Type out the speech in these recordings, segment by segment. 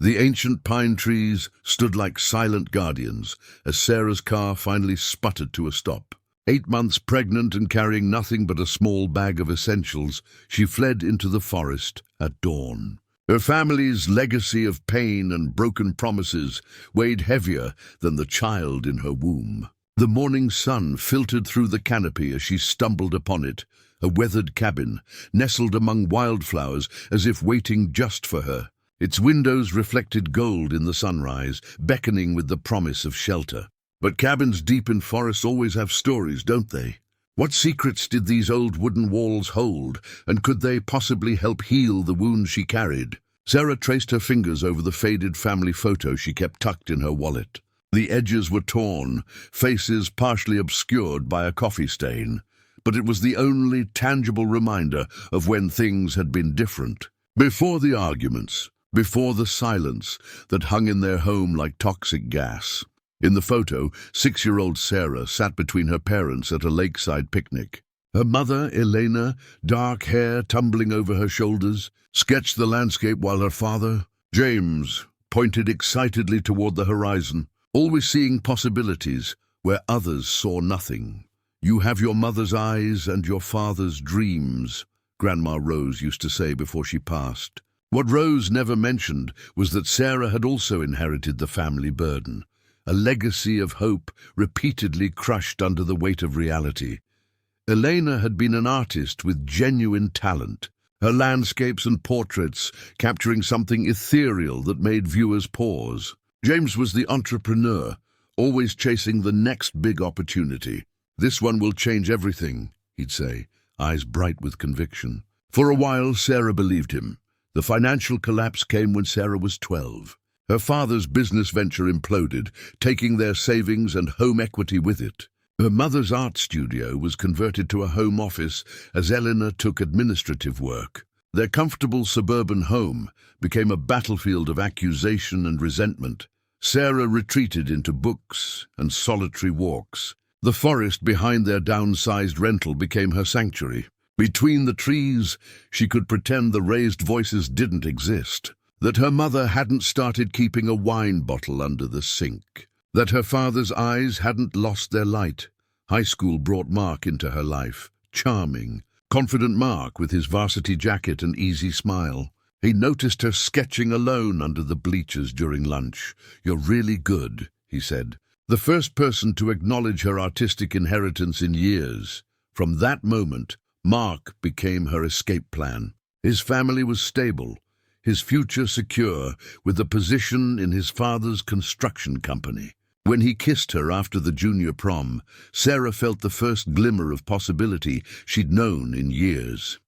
The ancient pine trees stood like silent guardians as Sarah's car finally sputtered to a stop. 8 months pregnant and carrying nothing but a small bag of essentials, she fled into the forest at dawn. Her family's legacy of pain and broken promises weighed heavier than the child in her womb. The morning sun filtered through the canopy as she stumbled upon it, a weathered cabin, nestled among wildflowers as if waiting just for her. Its windows reflected gold in the sunrise, beckoning with the promise of shelter. But cabins deep in forests always have stories, don't they? What secrets did these old wooden walls hold, and could they possibly help heal the wounds she carried? Sarah traced her fingers over the faded family photo she kept tucked in her wallet. The edges were torn, faces partially obscured by a coffee stain, but it was the only tangible reminder of when things had been different. Before the arguments, before the silence that hung in their home like toxic gas. In the photo, 6-year-old Sarah sat between her parents at a lakeside picnic. Her mother, Elena, dark hair tumbling over her shoulders, sketched the landscape while her father, James, pointed excitedly toward the horizon, always seeing possibilities where others saw nothing. "You have your mother's eyes and your father's dreams," Grandma Rose used to say before she passed. What Rose never mentioned was that Sarah had also inherited the family burden, a legacy of hope repeatedly crushed under the weight of reality. Elena had been an artist with genuine talent, her landscapes and portraits capturing something ethereal that made viewers pause. James was the entrepreneur, always chasing the next big opportunity. "This one will change everything," he'd say, eyes bright with conviction. For a while, Sarah believed him. The financial collapse came when Sarah was 12. Her father's business venture imploded, taking their savings and home equity with it. Her mother's art studio was converted to a home office as Eleanor took administrative work. Their comfortable suburban home became a battlefield of accusation and resentment. Sarah retreated into books and solitary walks. The forest behind their downsized rental became her sanctuary. Between the trees, she could pretend the raised voices didn't exist, that her mother hadn't started keeping a wine bottle under the sink, that her father's eyes hadn't lost their light. High school brought Mark into her life, charming, confident Mark with his varsity jacket and easy smile. He noticed her sketching alone under the bleachers during lunch. "You're really good," he said. The first person to acknowledge her artistic inheritance in years. From that moment, Mark became her escape plan. His family was stable, his future secure, with a position in his father's construction company. When he kissed her after the junior prom, Sarah felt the first glimmer of possibility she'd known in years.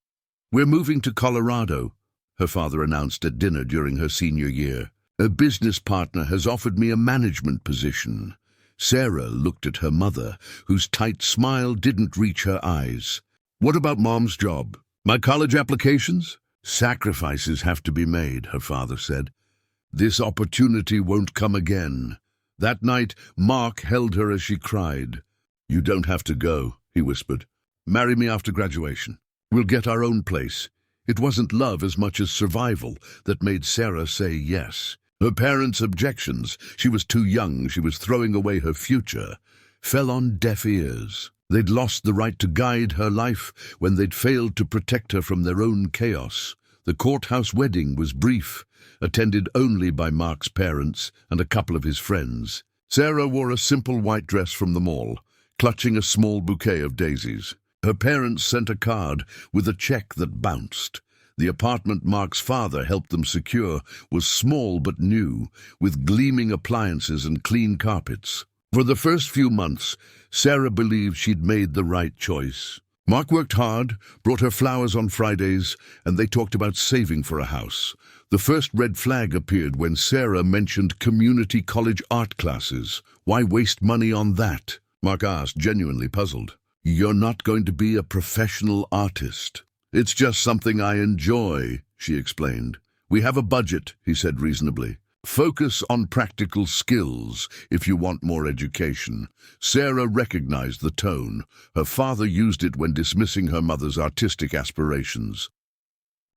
"We're moving to Colorado," her father announced at dinner during her senior year. "A business partner has offered me a management position." Sarah looked at her mother, whose tight smile didn't reach her eyes. "What about Mom's job? My college applications?" "Sacrifices have to be made," her father said. "This opportunity won't come again." That night, Mark held her as she cried. "You don't have to go," he whispered. "Marry me after graduation. We'll get our own place." It wasn't love as much as survival that made Sarah say yes. Her parents' objections, she was too young, she was throwing away her future, fell on deaf ears. They'd lost the right to guide her life when they'd failed to protect her from their own chaos. The courthouse wedding was brief, attended only by Mark's parents and a couple of his friends. Sarah wore a simple white dress from the mall, clutching a small bouquet of daisies. Her parents sent a card with a check that bounced. The apartment Mark's father helped them secure was small but new, with gleaming appliances and clean carpets. For the first few months, Sarah believed she'd made the right choice. Mark worked hard, brought her flowers on Fridays, and they talked about saving for a house. The first red flag appeared when Sarah mentioned community college art classes. Why waste money on that? Mark asked, genuinely puzzled. "You're not going to be a professional artist." "It's just something I enjoy," she explained. "We have a budget," he said reasonably. "Focus on practical skills if you want more education." Sarah recognized the tone. Her father used it when dismissing her mother's artistic aspirations.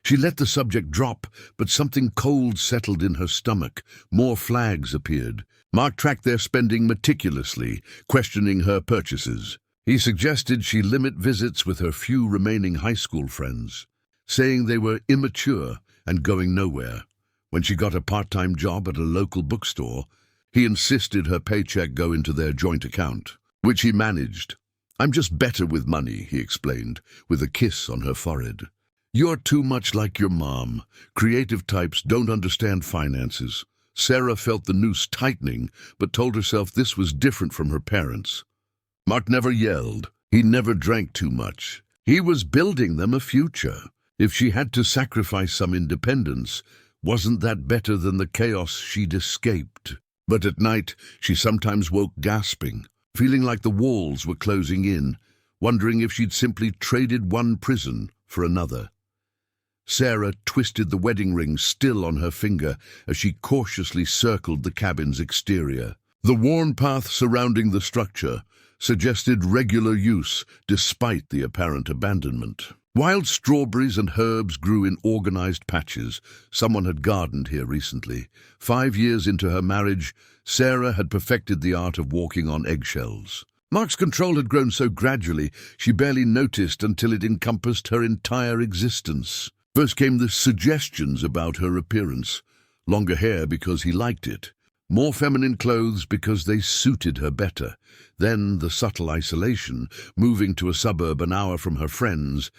She let the subject drop, but something cold settled in her stomach. More flags appeared. Mark tracked their spending meticulously, questioning her purchases. He suggested she limit visits with her few remaining high school friends, saying they were immature and going nowhere. When she got a part-time job at a local bookstore, he insisted her paycheck go into their joint account, which he managed. "I'm just better with money," he explained, with a kiss on her forehead. "You're too much like your mom. Creative types don't understand finances." Sarah felt the noose tightening, but told herself this was different from her parents. Mark never yelled. He never drank too much. He was building them a future. If she had to sacrifice some independence, wasn't that better than the chaos she'd escaped? But at night, she sometimes woke gasping, feeling like the walls were closing in, wondering if she'd simply traded one prison for another. Sarah twisted the wedding ring still on her finger as she cautiously circled the cabin's exterior. The worn path surrounding the structure suggested regular use despite the apparent abandonment. Wild strawberries and herbs grew in organized patches. Someone had gardened here recently. 5 years into her marriage, Sarah had perfected the art of walking on eggshells. Mark's control had grown so gradually she barely noticed until it encompassed her entire existence. First came the suggestions about her appearance. Longer hair because he liked it. More feminine clothes because they suited her better. Then the subtle isolation, moving to a suburb an hour from her friends,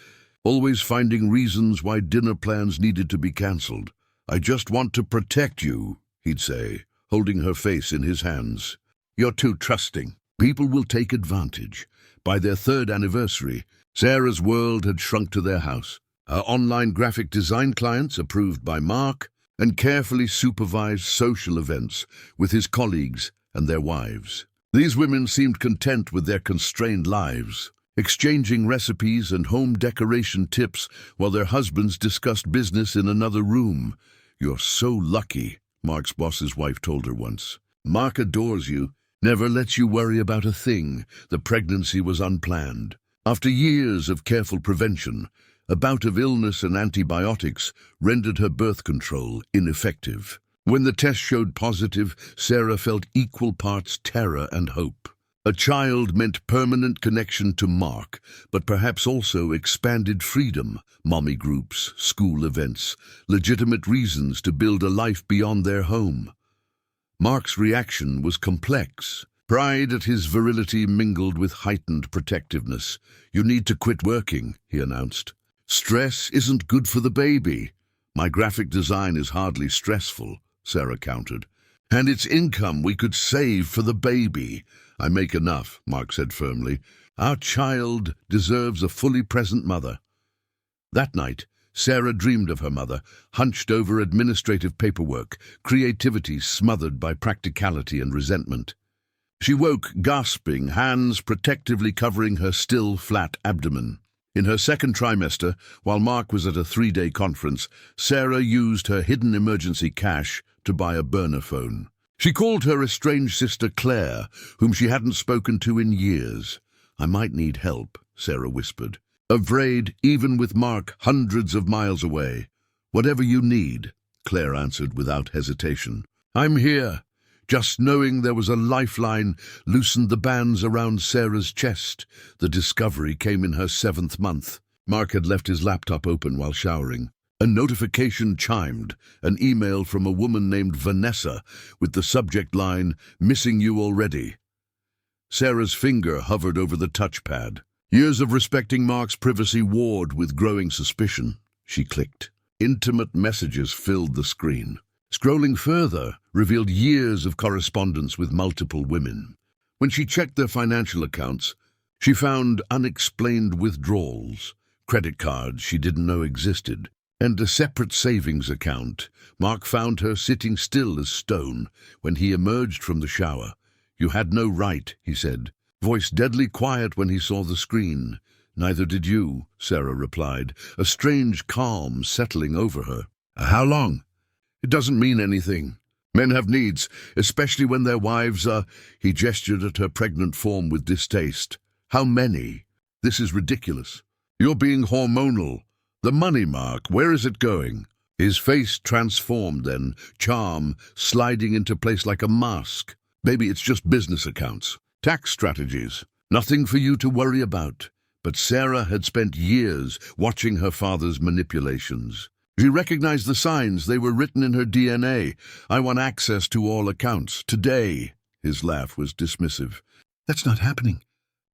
always finding reasons why dinner plans needed to be cancelled. "I just want to protect you," he'd say, holding her face in his hands. "You're too trusting. People will take advantage." By their 3rd anniversary, Sarah's world had shrunk to their house. Her online graphic design clients, approved by Mark, and carefully supervised social events with his colleagues and their wives. These women seemed content with their constrained lives, exchanging recipes and home decoration tips while their husbands discussed business in another room. "You're so lucky," Mark's boss's wife told her once. "Mark adores you, never lets you worry about a thing." The pregnancy was unplanned. After years of careful prevention, a bout of illness and antibiotics rendered her birth control ineffective. When the test showed positive, Sarah felt equal parts terror and hope. A child meant permanent connection to Mark, but perhaps also expanded freedom, mommy groups, school events, legitimate reasons to build a life beyond their home. Mark's reaction was complex. Pride at his virility mingled with heightened protectiveness. "You need to quit working," he announced. "Stress isn't good for the baby." "My graphic design is hardly stressful," Sarah countered. "And it's income we could save for the baby." "I make enough," Mark said firmly. "Our child deserves a fully present mother." That night, Sarah dreamed of her mother, hunched over administrative paperwork, creativity smothered by practicality and resentment. She woke gasping, hands protectively covering her still flat abdomen. In her 2nd trimester, while Mark was at a 3-day conference, Sarah used her hidden emergency cash to buy a burner phone. She called her estranged sister Claire, whom she hadn't spoken to in years. "I might need help," Sarah whispered, afraid even with Mark hundreds of miles away. "Whatever you need," Claire answered without hesitation. "I'm here." Just knowing there was a lifeline loosened the bands around Sarah's chest. The discovery came in her 7th month. Mark had left his laptop open while showering. A notification chimed, an email from a woman named Vanessa, with the subject line, "Missing you already." Sarah's finger hovered over the touchpad. Years of respecting Mark's privacy warred with growing suspicion. She clicked. Intimate messages filled the screen. Scrolling further revealed years of correspondence with multiple women. When she checked their financial accounts, she found unexplained withdrawals, credit cards she didn't know existed, and a separate savings account. Mark found her sitting still as stone when he emerged from the shower. "You had no right," he said, voice deadly quiet when he saw the screen. "Neither did you," Sarah replied, a strange calm settling over her. "How long?" "It doesn't mean anything. Men have needs, especially when their wives are—" He gestured at her pregnant form with distaste. "How many? This is ridiculous. You're being hormonal." "The money, Mark, where is it going?" His face transformed then, charm sliding into place like a mask. "Baby, it's just business accounts. Tax strategies. Nothing for you to worry about." But Sarah had spent years watching her father's manipulations. She recognized the signs. They were written in her DNA. "I want access to all accounts. Today." His laugh was dismissive. "That's not happening."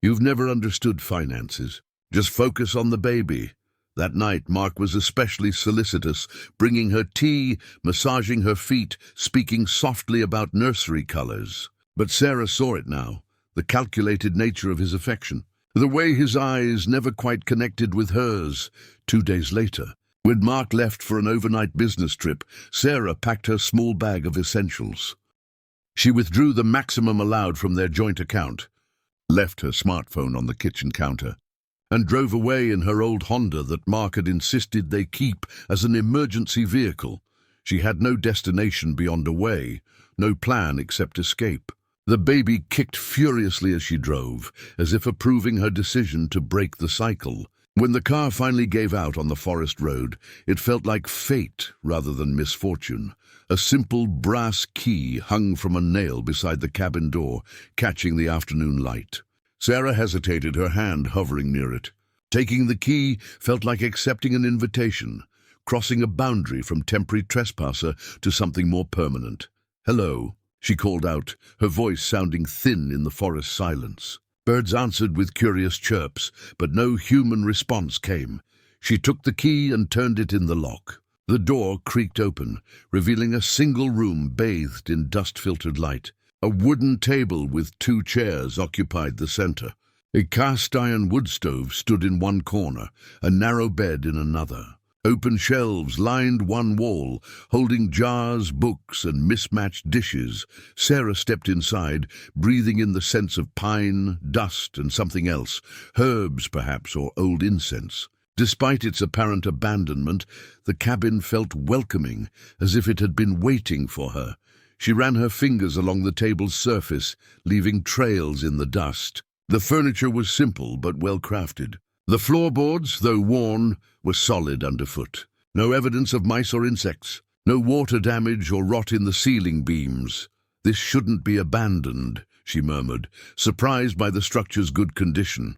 "You've never understood finances. Just focus on the baby." That night, Mark was especially solicitous, bringing her tea, massaging her feet, speaking softly about nursery colors. But Sarah saw it now, the calculated nature of his affection, the way his eyes never quite connected with hers. 2 days later, when Mark left for an overnight business trip, Sarah packed her small bag of essentials. She withdrew the maximum allowed from their joint account, left her smartphone on the kitchen counter, and drove away in her old Honda that Mark had insisted they keep as an emergency vehicle. She had no destination beyond a way, no plan except escape. The baby kicked furiously as she drove, as if approving her decision to break the cycle. When the car finally gave out on the forest road, it felt like fate rather than misfortune. A simple brass key hung from a nail beside the cabin door, catching the afternoon light. Sarah hesitated, her hand hovering near it. Taking the key felt like accepting an invitation, crossing a boundary from temporary trespasser to something more permanent. "Hello," she called out, her voice sounding thin in the forest silence. Birds answered with curious chirps, but no human response came. She took the key and turned it in the lock. The door creaked open, revealing a single room bathed in dust-filtered light. A wooden table with 2 chairs occupied the center. A cast-iron wood stove stood in one corner, a narrow bed in another. Open shelves lined one wall, holding jars, books, and mismatched dishes. Sarah stepped inside, breathing in the sense of pine, dust, and something else, herbs perhaps, or old incense. Despite its apparent abandonment, the cabin felt welcoming, as if it had been waiting for her. She ran her fingers along the table's surface, leaving trails in the dust. The furniture was simple but well-crafted. The floorboards, though worn, were solid underfoot. No evidence of mice or insects. No water damage or rot in the ceiling beams. "This shouldn't be abandoned," she murmured, surprised by the structure's good condition.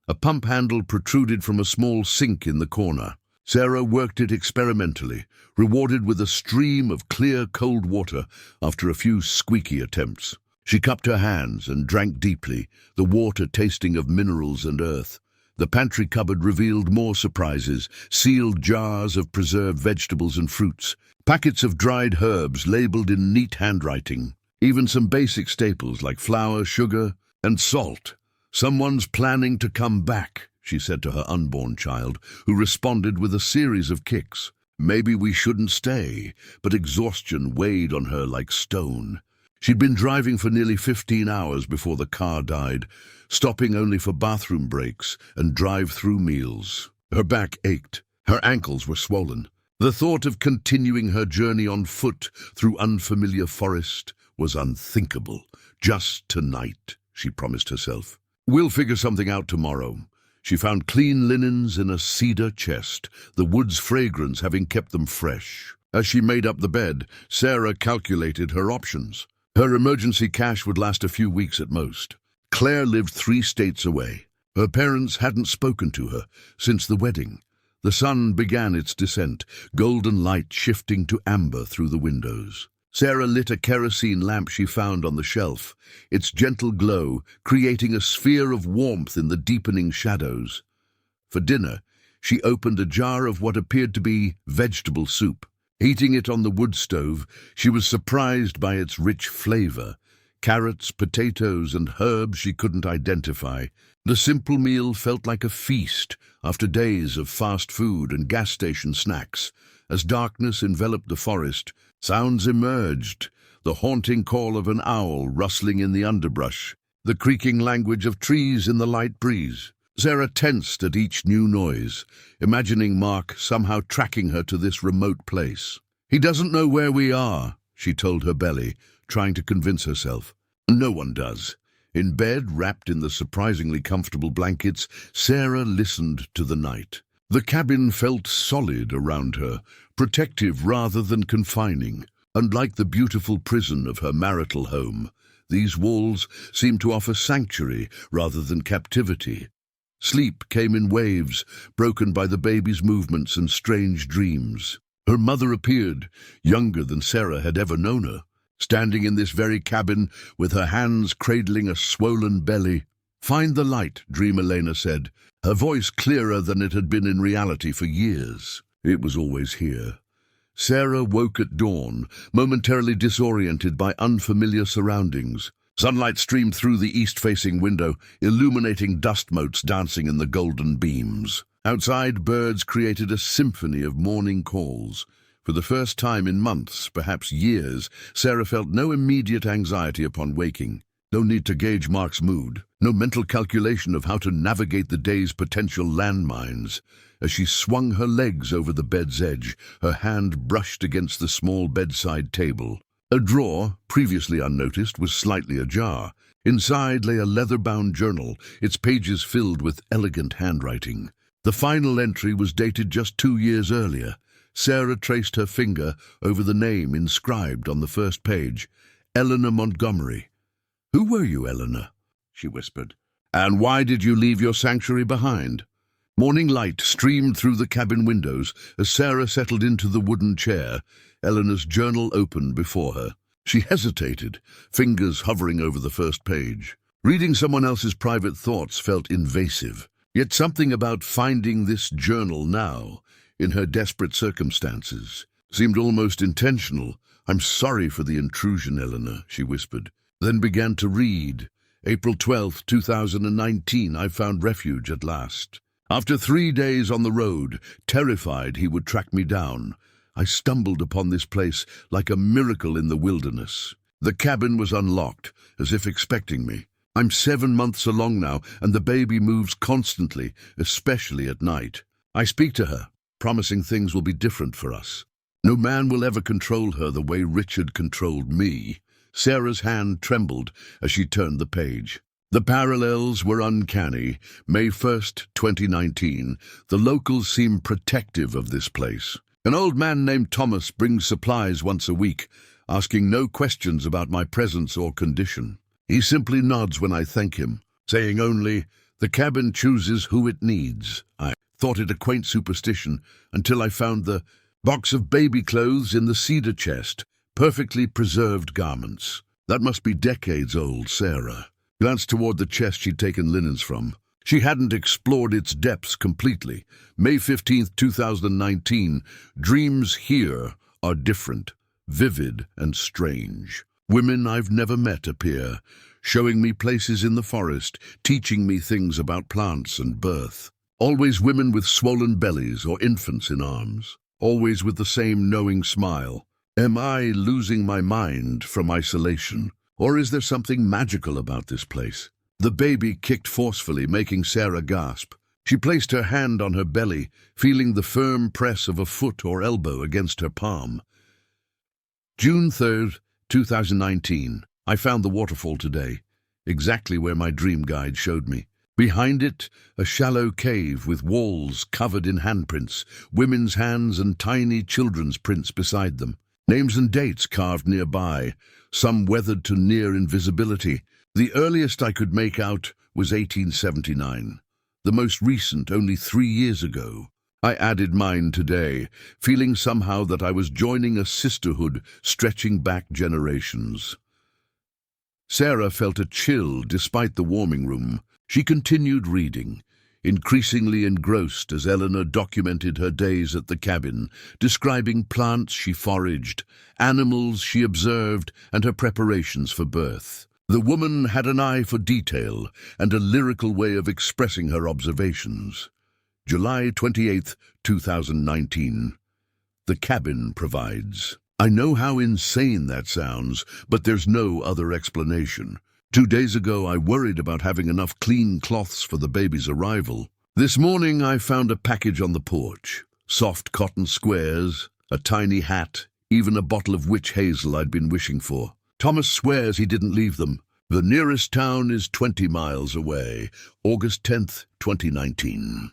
A pump handle protruded from a small sink in the corner. Sarah worked it experimentally, rewarded with a stream of clear, cold water after a few squeaky attempts. She cupped her hands and drank deeply, the water tasting of minerals and earth. The pantry cupboard revealed more surprises, sealed jars of preserved vegetables and fruits, packets of dried herbs labeled in neat handwriting, even some basic staples like flour, sugar, and salt. "Someone's planning to come back," she said to her unborn child, who responded with a series of kicks. Maybe we shouldn't stay, but exhaustion weighed on her like stone. She'd been driving for nearly 15 hours before the car died, stopping only for bathroom breaks and drive-through meals. Her back ached. Her ankles were swollen. The thought of continuing her journey on foot through unfamiliar forest was unthinkable. "Just tonight," she promised herself. "We'll figure something out tomorrow." She found clean linens in a cedar chest, the wood's fragrance having kept them fresh. As she made up the bed, Sarah calculated her options. Her emergency cash would last a few weeks at most. Claire lived 3 states away. Her parents hadn't spoken to her since the wedding. The sun began its descent, golden light shifting to amber through the windows. Sarah lit a kerosene lamp she found on the shelf, its gentle glow creating a sphere of warmth in the deepening shadows. For dinner, she opened a jar of what appeared to be vegetable soup. Heating it on the wood stove, she was surprised by its rich flavor. Carrots, potatoes, and herbs she couldn't identify. The simple meal felt like a feast after days of fast food and gas station snacks. As darkness enveloped the forest, sounds emerged, the haunting call of an owl rustling in the underbrush, the creaking language of trees in the light breeze. Sarah tensed at each new noise, imagining Mark somehow tracking her to this remote place. "He doesn't know where we are," she told her belly, trying to convince herself. No one does. In bed, wrapped in the surprisingly comfortable blankets, Sarah listened to the night. The cabin felt solid around her, protective rather than confining. Unlike the beautiful prison of her marital home, these walls seemed to offer sanctuary rather than captivity. Sleep came in waves, broken by the baby's movements and strange dreams. Her mother appeared, younger than Sarah had ever known her, standing in this very cabin with her hands cradling a swollen belly. "Find the light," Dream Elena said, her voice clearer than it had been in reality for years. It was always here. Sarah woke at dawn, momentarily disoriented by unfamiliar surroundings. Sunlight streamed through the east-facing window, illuminating dust motes dancing in the golden beams. Outside, birds created a symphony of morning calls. For the first time in months, perhaps years, Sarah felt no immediate anxiety upon waking. No need to gauge Mark's mood, no mental calculation of how to navigate the day's potential landmines. As she swung her legs over the bed's edge, her hand brushed against the small bedside table. A drawer, previously unnoticed, was slightly ajar. Inside lay a leather-bound journal, its pages filled with elegant handwriting. The final entry was dated just 2 years earlier. Sarah traced her finger over the name inscribed on the first page, Eleanor Montgomery. "Who were you, Eleanor?" she whispered. "And why did you leave your sanctuary behind?" Morning light streamed through the cabin windows as Sarah settled into the wooden chair. Eleanor's journal opened before her. She hesitated, fingers hovering over the first page. Reading someone else's private thoughts felt invasive. Yet something about finding this journal now, in her desperate circumstances, seemed almost intentional. "I'm sorry for the intrusion, Eleanor," she whispered, then began to read. "April 12th, 2019, I found refuge at last. After 3 days on the road, terrified he would track me down, I stumbled upon this place like a miracle in the wilderness. The cabin was unlocked, as if expecting me. I'm 7 months along now, and the baby moves constantly, especially at night. I speak to her, promising things will be different for us. No man will ever control her the way Richard controlled me." Sarah's hand trembled as she turned the page. The parallels were uncanny. May 1st, 2019, the locals seem protective of this place. An old man named Thomas brings supplies once a week, asking no questions about my presence or condition. He simply nods when I thank him, saying only, "The cabin chooses who it needs." I thought it a quaint superstition until I found the box of baby clothes in the cedar chest, perfectly preserved garments. That must be decades old, Sarah glanced toward the chest she'd taken linens from. She hadn't explored its depths completely. May 15th, 2019, dreams here are different, vivid and strange. Women I've never met appear, showing me places in the forest, teaching me things about plants and birth. Always women with swollen bellies or infants in arms, always with the same knowing smile. Am I losing my mind from isolation, or is there something magical about this place? The baby kicked forcefully, making Sarah gasp. She placed her hand on her belly, feeling the firm press of a foot or elbow against her palm. June 3rd, 2019. I found the waterfall today, exactly where my dream guide showed me. Behind it, a shallow cave with walls covered in handprints, women's hands and tiny children's prints beside them. Names and dates carved nearby, some weathered to near invisibility. The earliest I could make out was 1879. The most recent only 3 years ago. I added mine today, feeling somehow that I was joining a sisterhood stretching back generations. Sarah felt a chill despite the warming room. She continued reading, increasingly engrossed as Eleanor documented her days at the cabin, describing plants she foraged, animals she observed, and her preparations for birth. The woman had an eye for detail and a lyrical way of expressing her observations. July 28th, 2019. The cabin provides. I know how insane that sounds, but there's no other explanation. 2 days ago, I worried about having enough clean cloths for the baby's arrival. This morning, I found a package on the porch. Soft cotton squares, a tiny hat, even a bottle of witch hazel I'd been wishing for. Thomas swears he didn't leave them. The nearest town is 20 miles away. August 10th, 2019.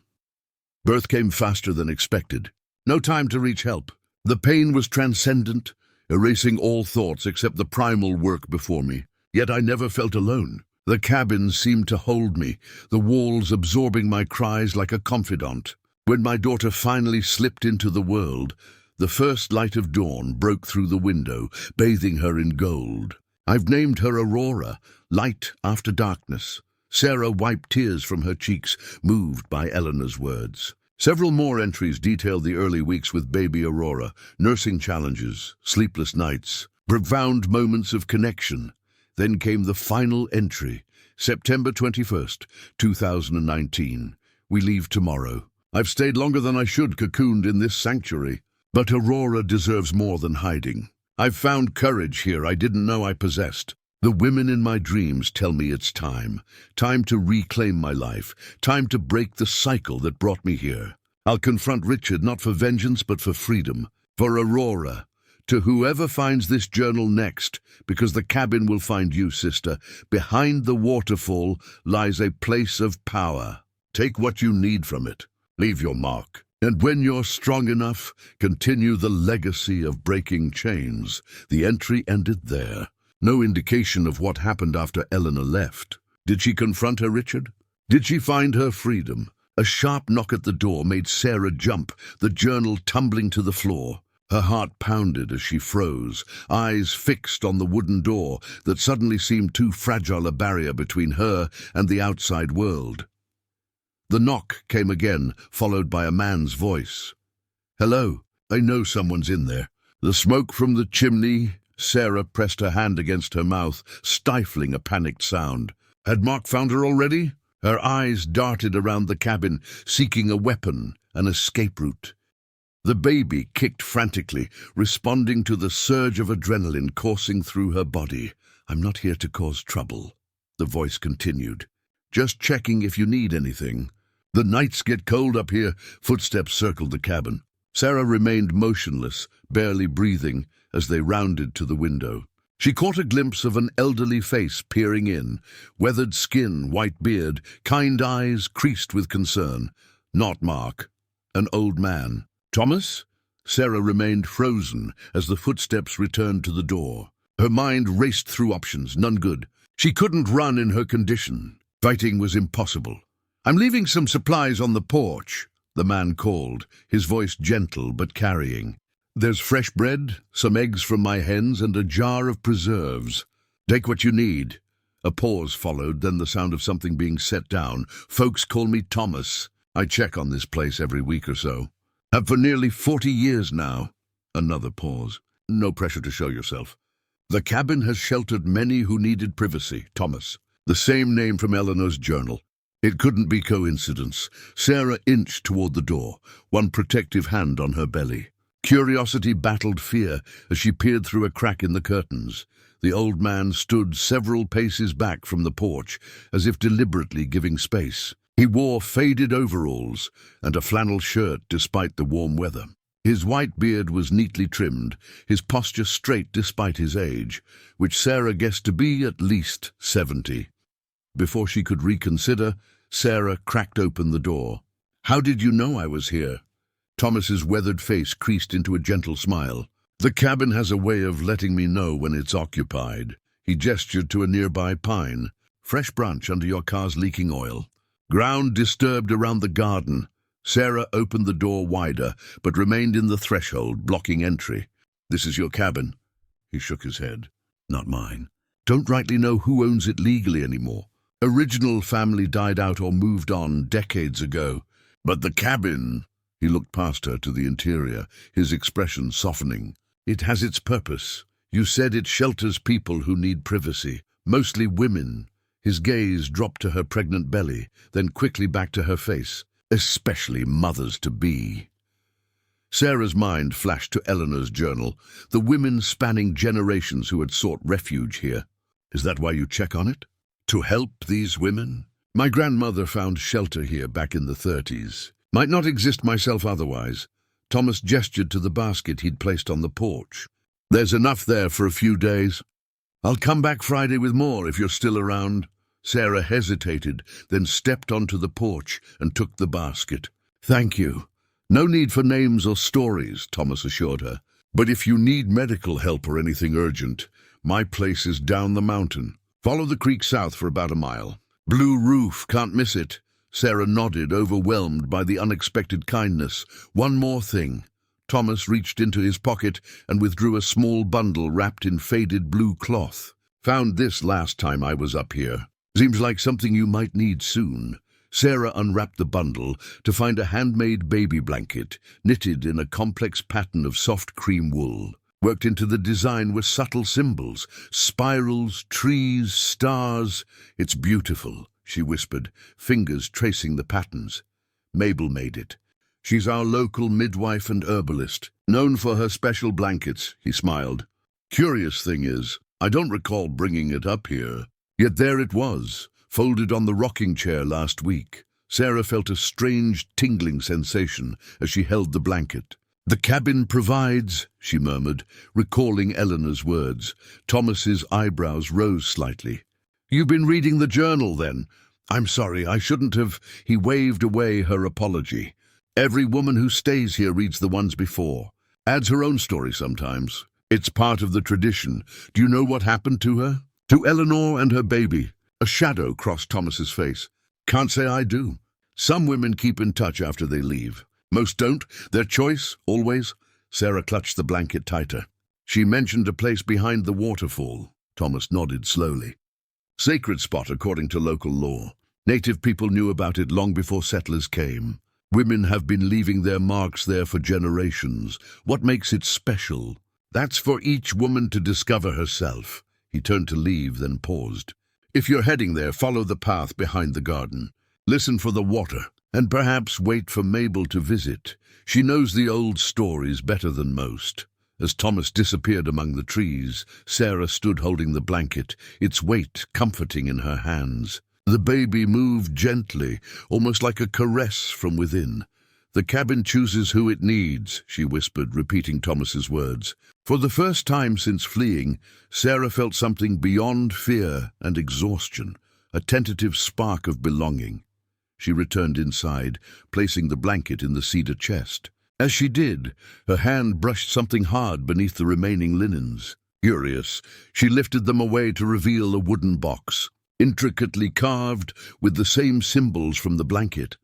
Birth came faster than expected. No time to reach help. The pain was transcendent, erasing all thoughts except the primal work before me. Yet I never felt alone. The cabin seemed to hold me, the walls absorbing my cries like a confidant. When my daughter finally slipped into the world, the first light of dawn broke through the window, bathing her in gold. I've named her Aurora, light after darkness. Sarah wiped tears from her cheeks, moved by Eleanor's words. Several more entries detailed the early weeks with baby Aurora, nursing challenges, sleepless nights, profound moments of connection. Then came the final entry, September 21st, 2019. We leave tomorrow. I've stayed longer than I should, cocooned in this sanctuary. But Aurora deserves more than hiding. I've found courage here I didn't know I possessed. The women in my dreams tell me it's time. Time to reclaim my life. Time to break the cycle that brought me here. I'll confront Richard not for vengeance but for freedom. For Aurora. To whoever finds this journal next, because the cabin will find you, sister. Behind the waterfall lies a place of power. Take what you need from it. Leave your mark. And when you're strong enough, continue the legacy of breaking chains. The entry ended there. No indication of what happened after Eleanor left. Did she confront her Richard? Did she find her freedom? A sharp knock at the door made Sarah jump, the journal tumbling to the floor. Her heart pounded as she froze, eyes fixed on the wooden door that suddenly seemed too fragile a barrier between her and the outside world. The knock came again, followed by a man's voice. "Hello, I know someone's in there." The smoke from the chimney. Sarah pressed her hand against her mouth, stifling a panicked sound. Had Mark found her already? Her eyes darted around the cabin, seeking a weapon, an escape route. The baby kicked frantically, responding to the surge of adrenaline coursing through her body. "I'm not here to cause trouble," the voice continued. "Just checking if you need anything." "The nights get cold up here." Footsteps circled the cabin. Sarah remained motionless, barely breathing, as they rounded to the window. She caught a glimpse of an elderly face peering in, weathered skin, white beard, kind eyes creased with concern. Not Mark. An old man. "Thomas?" Sarah remained frozen as the footsteps returned to the door. Her mind raced through options, none good. She couldn't run in her condition. Fighting was impossible. "I'm leaving some supplies on the porch," the man called, his voice gentle but carrying. "There's fresh bread, some eggs from my hens, and a jar of preserves. Take what you need." A pause followed, then the sound of something being set down. "Folks call me Thomas. I check on this place every week or so. Have for nearly 40 years now." Another pause. "No pressure to show yourself. The cabin has sheltered many who needed privacy, Thomas." The same name from Eleanor's journal. It couldn't be coincidence. Sarah inched toward the door, one protective hand on her belly. Curiosity battled fear as she peered through a crack in the curtains. The old man stood several paces back from the porch, as if deliberately giving space. He wore faded overalls and a flannel shirt despite the warm weather. His white beard was neatly trimmed, his posture straight despite his age, which Sarah guessed to be at least 70. Before she could reconsider, Sarah cracked open the door. "How did you know I was here?" Thomas's weathered face creased into a gentle smile. "The cabin has a way of letting me know when it's occupied." He gestured to a nearby pine. "Fresh branch under your car's leaking oil." Ground disturbed around the garden. Sarah opened the door wider, but remained in the threshold, blocking entry. "This is your cabin." He shook his head. "Not mine. Don't rightly know who owns it legally anymore. Original family died out or moved on decades ago. But the cabin..." He looked past her to the interior, his expression softening. "It has its purpose. You said it shelters people who need privacy, mostly women." His gaze dropped to her pregnant belly, then quickly back to her face. "Especially mothers-to-be." Sarah's mind flashed to Eleanor's journal, the women spanning generations who had sought refuge here. "Is that why you check on it? To help these women?" "My grandmother found shelter here back in the 30s. Might not exist myself otherwise." Thomas gestured to the basket he'd placed on the porch. "There's enough there for a few days. I'll come back Friday with more if you're still around." Sarah hesitated, then stepped onto the porch and took the basket. Thank you. No need for names or stories, Thomas assured her. But if you need medical help or anything urgent, my place is down the mountain. Follow the creek south for about a mile. Blue roof, can't miss it. Sarah nodded, overwhelmed by the unexpected kindness. One more thing. Thomas reached into his pocket and withdrew a small bundle wrapped in faded blue cloth. Found this last time I was up here. Seems like something you might need soon. Sarah unwrapped the bundle to find a handmade baby blanket, knitted in a complex pattern of soft cream wool. Worked into the design were subtle symbols, spirals, trees, stars. It's beautiful, she whispered, fingers tracing the patterns. Mabel made it. She's our local midwife and herbalist, known for her special blankets, he smiled. Curious thing is, I don't recall bringing it up here. Yet there it was, folded on the rocking chair last week. Sarah felt a strange, tingling sensation as she held the blanket. The cabin provides, she murmured, recalling Eleanor's words. Thomas's eyebrows rose slightly. You've been reading the journal, then? I'm sorry, I shouldn't have. He waved away her apology. Every woman who stays here reads the ones before. Adds her own story sometimes. It's part of the tradition. Do you know what happened to her? To Eleanor and her baby. A shadow crossed Thomas's face. Can't say I do. Some women keep in touch after they leave. Most don't. Their choice, always. Sarah clutched the blanket tighter. She mentioned a place behind the waterfall. Thomas nodded slowly. Sacred spot according to local law. Native people knew about it long before settlers came. Women have been leaving their marks there for generations. What makes it special? That's for each woman to discover herself. He turned to leave, then paused. If you're heading there, follow the path behind the garden. Listen for the water, and perhaps wait for Mabel to visit. She knows the old stories better than most. As Thomas disappeared among the trees, Sarah stood holding the blanket, its weight comforting in her hands. The baby moved gently, almost like a caress from within. The cabin chooses who it needs, she whispered, repeating Thomas's words. For the first time since fleeing, Sarah felt something beyond fear and exhaustion, a tentative spark of belonging. She returned inside, placing the blanket in the cedar chest. As she did, her hand brushed something hard beneath the remaining linens. Curious, she lifted them away to reveal a wooden box, intricately carved with the same symbols from the blanket.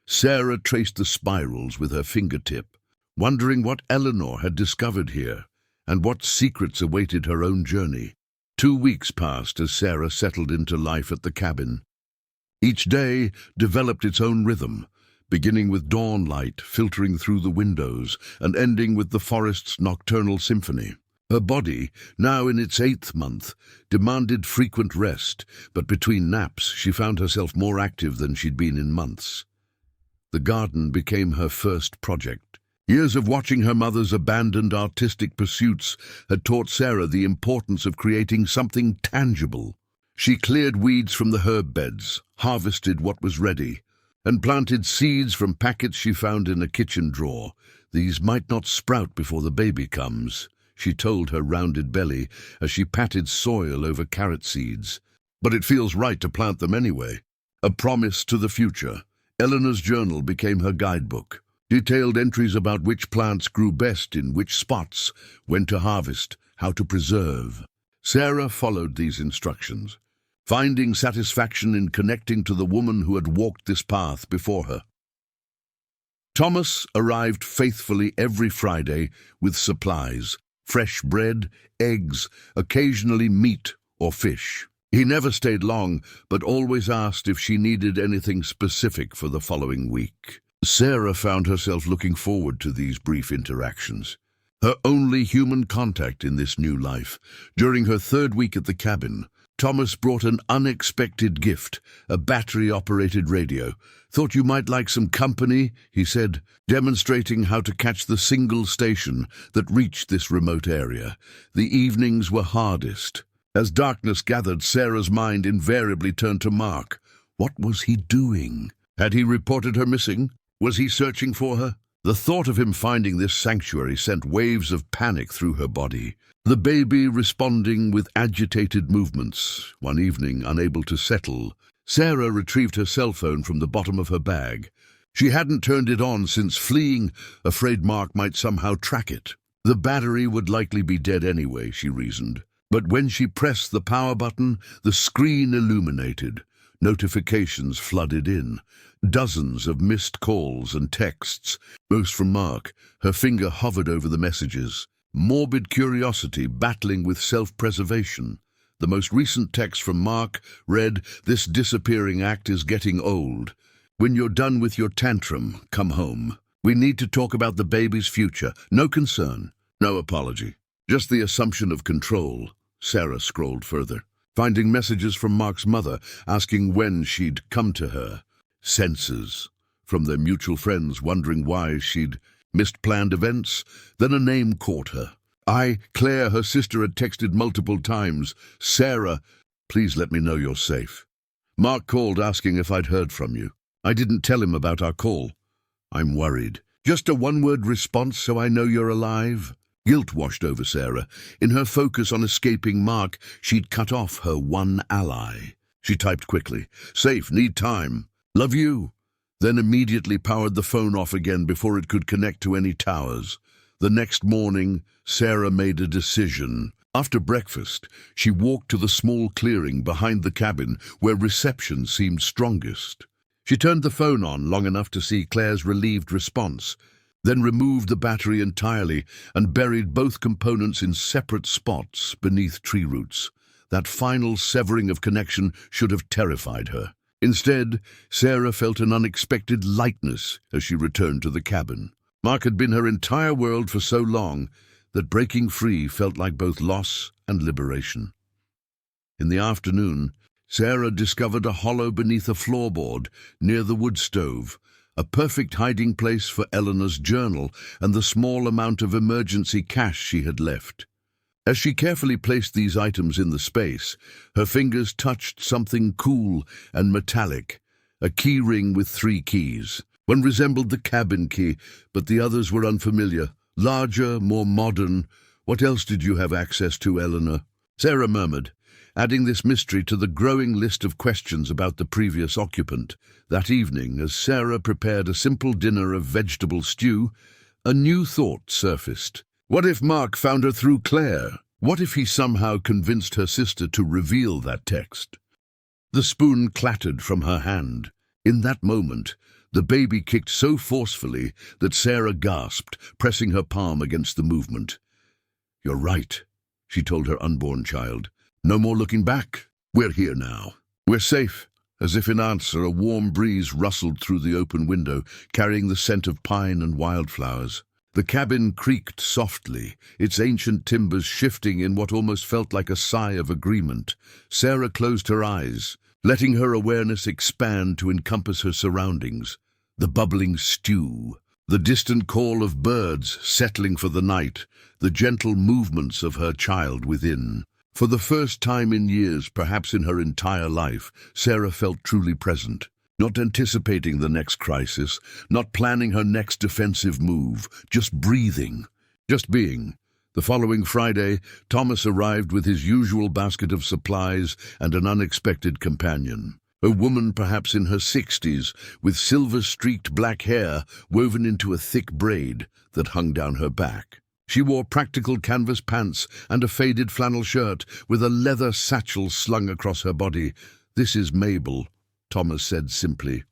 Sarah traced the spirals with her fingertip, wondering what Eleanor had discovered here and what secrets awaited her own journey. 2 weeks passed as Sarah settled into life at the cabin. Each day developed its own rhythm, beginning with dawn light filtering through the windows and ending with the forest's nocturnal symphony. Her body, now in its 8th month, demanded frequent rest, but between naps she found herself more active than she'd been in months. The garden became her first project. Years of watching her mother's abandoned artistic pursuits had taught Sarah the importance of creating something tangible. She cleared weeds from the herb beds, harvested what was ready, and planted seeds from packets she found in a kitchen drawer. These might not sprout before the baby comes, she told her rounded belly as she patted soil over carrot seeds. But it feels right to plant them anyway. A promise to the future. Eleanor's journal became her guidebook. Detailed entries about which plants grew best in which spots, when to harvest, how to preserve. Sarah followed these instructions, finding satisfaction in connecting to the woman who had walked this path before her. Thomas arrived faithfully every Friday with supplies, fresh bread, eggs, occasionally meat or fish. He never stayed long, but always asked if she needed anything specific for the following week. Sarah found herself looking forward to these brief interactions. Her only human contact in this new life. During her 3rd week at the cabin, Thomas brought an unexpected gift, a battery-operated radio. Thought you might like some company, he said, demonstrating how to catch the single station that reached this remote area. The evenings were hardest. As darkness gathered, Sarah's mind invariably turned to Mark. What was he doing? Had he reported her missing? Was he searching for her? The thought of him finding this sanctuary sent waves of panic through her body. The baby responding with agitated movements. One evening, unable to settle, Sarah retrieved her cell phone from the bottom of her bag. She hadn't turned it on since fleeing, afraid Mark might somehow track it. The battery would likely be dead anyway, she reasoned. But when she pressed the power button, the screen illuminated. Notifications flooded in. Dozens of missed calls and texts, most from Mark. Her finger hovered over the messages. Morbid curiosity battling with self-preservation. The most recent text from Mark read, "This disappearing act is getting old. When you're done with your tantrum, come home. We need to talk about the baby's future. No concern, no apology. Just the assumption of control." Sarah scrolled further, finding messages from Mark's mother asking when she'd come to her. Senses from their mutual friends wondering why she'd missed planned events. Then a name caught her. Claire, her sister, had texted multiple times. "Sarah, please let me know you're safe. Mark called asking if I'd heard from you. I didn't tell him about our call. I'm worried. Just a one-word response so I know you're alive." Guilt washed over Sarah. In her focus on escaping Mark, she'd cut off her one ally. She typed quickly, "Safe, need time. Love you." Then immediately powered the phone off again before it could connect to any towers. The next morning, Sarah made a decision. After breakfast, she walked to the small clearing behind the cabin where reception seemed strongest. She turned the phone on long enough to see Claire's relieved response, then removed the battery entirely and buried both components in separate spots beneath tree roots. That final severing of connection should have terrified her. Instead, Sarah felt an unexpected lightness as she returned to the cabin. Mark had been her entire world for so long that breaking free felt like both loss and liberation. In the afternoon, Sarah discovered a hollow beneath a floorboard near the wood stove, a perfect hiding place for Eleanor's journal and the small amount of emergency cash she had left. As she carefully placed these items in the space, her fingers touched something cool and metallic, a key ring with 3 keys. One resembled the cabin key, but the others were unfamiliar, larger, more modern. "What else did you have access to, Eleanor?" Sarah murmured, adding this mystery to the growing list of questions about the previous occupant. That evening, as Sarah prepared a simple dinner of vegetable stew, a new thought surfaced. What if Mark found her through Claire? What if he somehow convinced her sister to reveal that text? The spoon clattered from her hand. In that moment, the baby kicked so forcefully that Sarah gasped, pressing her palm against the movement. "You're right," she told her unborn child. "No more looking back. We're here now. We're safe." As if in answer, a warm breeze rustled through the open window, carrying the scent of pine and wildflowers. The cabin creaked softly, its ancient timbers shifting in what almost felt like a sigh of agreement. Sarah closed her eyes, letting her awareness expand to encompass her surroundings. The bubbling stew, the distant call of birds settling for the night, the gentle movements of her child within. For the first time in years, perhaps in her entire life, Sarah felt truly present. Not anticipating the next crisis, not planning her next defensive move, just breathing, just being. The following Friday, Thomas arrived with his usual basket of supplies and an unexpected companion. A woman perhaps in her 60s, with silver-streaked black hair woven into a thick braid that hung down her back. She wore practical canvas pants and a faded flannel shirt with a leather satchel slung across her body. "This is Mabel," Thomas said simply.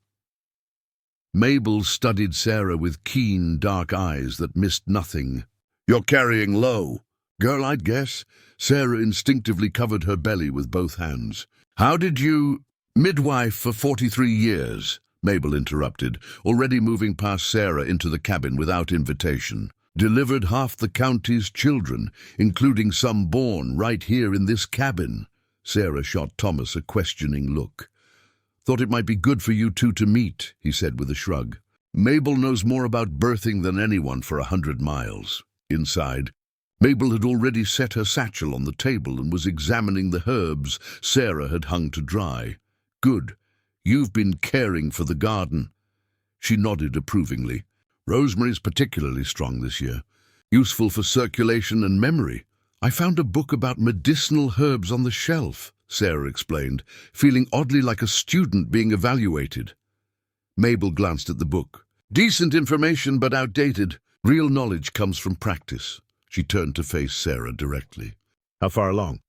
Mabel studied Sarah with keen, dark eyes that missed nothing. "You're carrying low." "Girl, I'd guess." Sarah instinctively covered her belly with both hands. "How did you—" "Midwife for 43 years, Mabel interrupted, already moving past Sarah into the cabin without invitation. "Delivered half the county's children, including some born right here in this cabin." Sarah shot Thomas a questioning look. "Thought it might be good for you two to meet," he said with a shrug. "Mabel knows more about birthing than anyone for 100 miles. Inside, Mabel had already set her satchel on the table and was examining the herbs Sarah had hung to dry. "Good. You've been caring for the garden." She nodded approvingly. "Rosemary's particularly strong this year. Useful for circulation and memory. I found a book about medicinal herbs on the shelf," Sarah explained, feeling oddly like a student being evaluated. Mabel glanced at the book. Decent information, but outdated. Real knowledge comes from practice. She turned to face Sarah directly. How far along?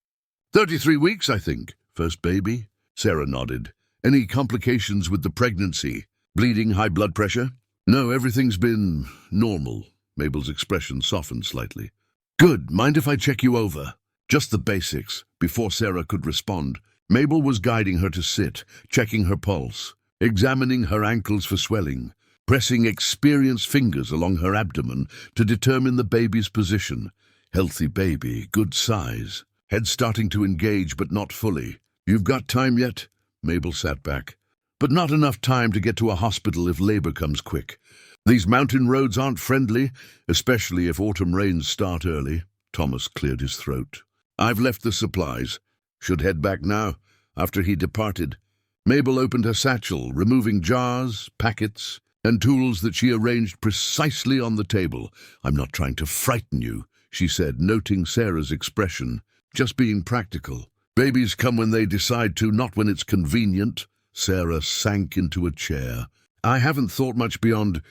33 weeks, I think. First baby? Sarah nodded. Any complications with the pregnancy? Bleeding, high blood pressure? No, everything's been normal. Mabel's expression softened slightly. Good. Mind if I check you over? Just the basics. Before Sarah could respond, Mabel was guiding her to sit, checking her pulse, examining her ankles for swelling, pressing experienced fingers along her abdomen to determine the baby's position. Healthy baby, good size. Head starting to engage, but not fully. You've got time yet? Mabel sat back. But not enough time to get to a hospital if labor comes quick. These mountain roads aren't friendly, especially if autumn rains start early. Thomas cleared his throat. I've left the supplies. Should head back now, after he departed. Mabel opened her satchel, removing jars, packets, and tools that she arranged precisely on the table. I'm not trying to frighten you, she said, noting Sarah's expression. Just being practical. Babies come when they decide to, not when it's convenient. Sarah sank into a chair. I haven't thought much beyond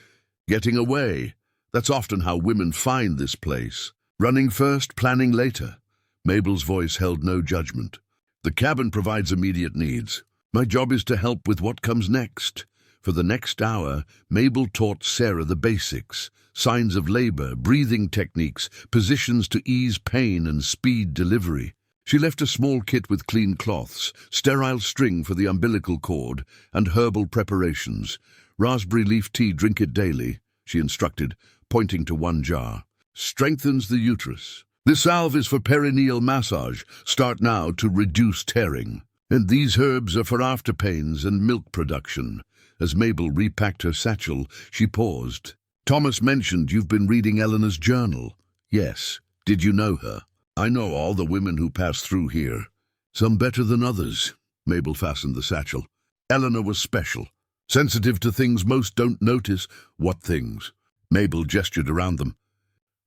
getting away. That's often how women find this place. Running first, planning later. Mabel's voice held no judgment. The cabin provides immediate needs. My job is to help with what comes next. For the next hour, Mabel taught Sarah the basics, signs of labor, breathing techniques, positions to ease pain and speed delivery. She left a small kit with clean cloths, sterile string for the umbilical cord, and herbal preparations. Raspberry leaf tea, drink it daily, she instructed, pointing to one jar. Strengthens the uterus. This salve is for perineal massage. Start now to reduce tearing. And these herbs are for after pains and milk production. As Mabel repacked her satchel, she paused. Thomas mentioned you've been reading Eleanor's journal. Yes. Did you know her? I know all the women who pass through here. Some better than others. Mabel fastened the satchel. Eleanor was special. Sensitive to things most don't notice. What things? Mabel gestured around them.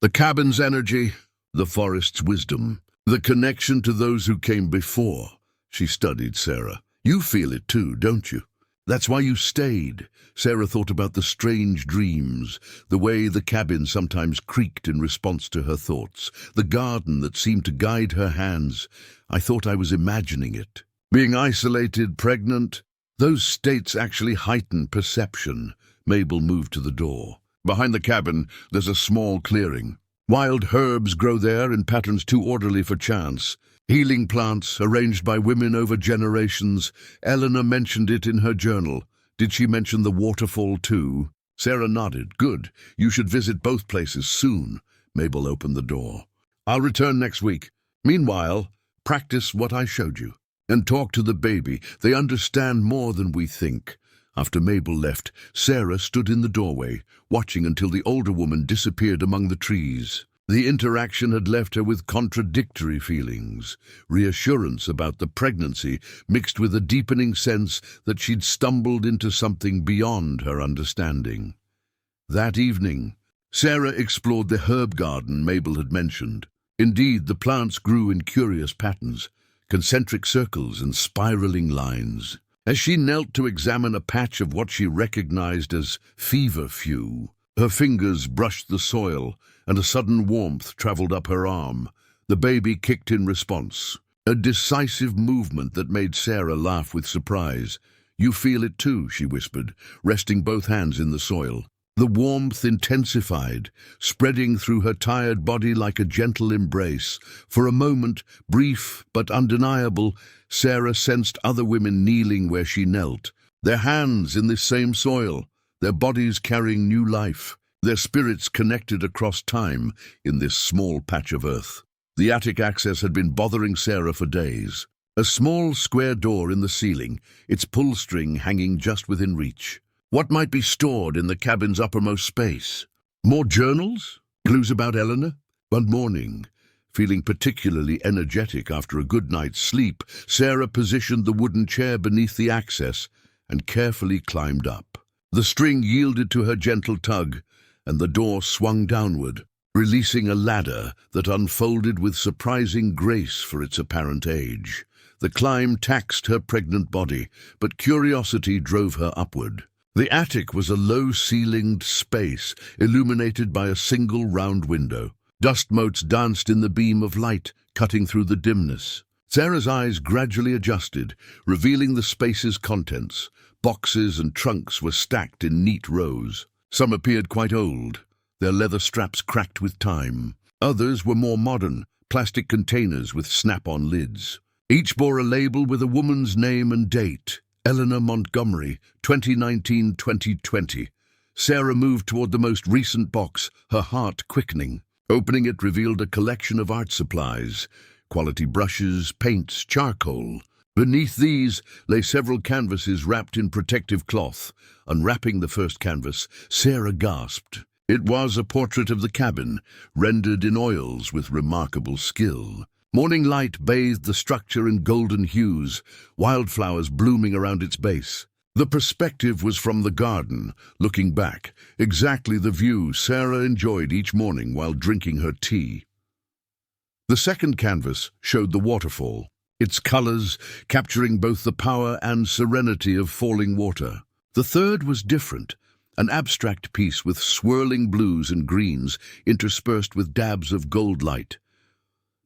The cabin's energy, the forest's wisdom, the connection to those who came before. She studied Sarah. You feel it too, don't you? That's why you stayed. Sarah thought about the strange dreams, the way the cabin sometimes creaked in response to her thoughts, the garden that seemed to guide her hands. I thought I was imagining it. Being isolated, pregnant, those states actually heighten perception. Mabel moved to the door. Behind the cabin, there's a small clearing. Wild herbs grow there in patterns too orderly for chance. Healing plants, arranged by women over generations. Eleanor mentioned it in her journal. Did she mention the waterfall too? Sarah nodded. Good. You should visit both places soon. Mabel opened the door. I'll return next week. Meanwhile, practice what I showed you. And talk to the baby. They understand more than we think. After Mabel left, Sarah stood in the doorway, watching until the older woman disappeared among the trees. The interaction had left her with contradictory feelings, reassurance about the pregnancy mixed with a deepening sense that she'd stumbled into something beyond her understanding. That evening, Sarah explored the herb garden Mabel had mentioned. Indeed, the plants grew in curious patterns, concentric circles and spiraling lines. As she knelt to examine a patch of what she recognized as feverfew, her fingers brushed the soil, and a sudden warmth traveled up her arm. The baby kicked in response, a decisive movement that made Sarah laugh with surprise. You feel it too, she whispered, resting both hands in the soil. The warmth intensified, spreading through her tired body like a gentle embrace. For a moment, brief but undeniable, Sarah sensed other women kneeling where she knelt, their hands in this same soil, their bodies carrying new life, their spirits connected across time in this small patch of earth. The attic access had been bothering Sarah for days. A small square door in the ceiling, its pull string hanging just within reach. What might be stored in the cabin's uppermost space? More journals? Clues about Eleanor? One morning, feeling particularly energetic after a good night's sleep, Sarah positioned the wooden chair beneath the access and carefully climbed up. The string yielded to her gentle tug, and the door swung downward, releasing a ladder that unfolded with surprising grace for its apparent age. The climb taxed her pregnant body, but curiosity drove her upward. The attic was a low-ceilinged space, illuminated by a single round window. Dust motes danced in the beam of light, cutting through the dimness. Sarah's eyes gradually adjusted, revealing the space's contents. Boxes and trunks were stacked in neat rows. Some appeared quite old, their leather straps cracked with time. Others were more modern, plastic containers with snap-on lids. Each bore a label with a woman's name and date. Eleanor Montgomery, 2019-2020. Sarah moved toward the most recent box, her heart quickening. Opening it revealed a collection of art supplies, quality brushes, paints, charcoal. Beneath these lay several canvases wrapped in protective cloth. Unwrapping the first canvas, Sarah gasped. It was a portrait of the cabin, rendered in oils with remarkable skill. Morning light bathed the structure in golden hues, wildflowers blooming around its base. The perspective was from the garden, looking back, exactly the view Sarah enjoyed each morning while drinking her tea. The second canvas showed the waterfall, its colors capturing both the power and serenity of falling water. The third was different, an abstract piece with swirling blues and greens interspersed with dabs of gold light.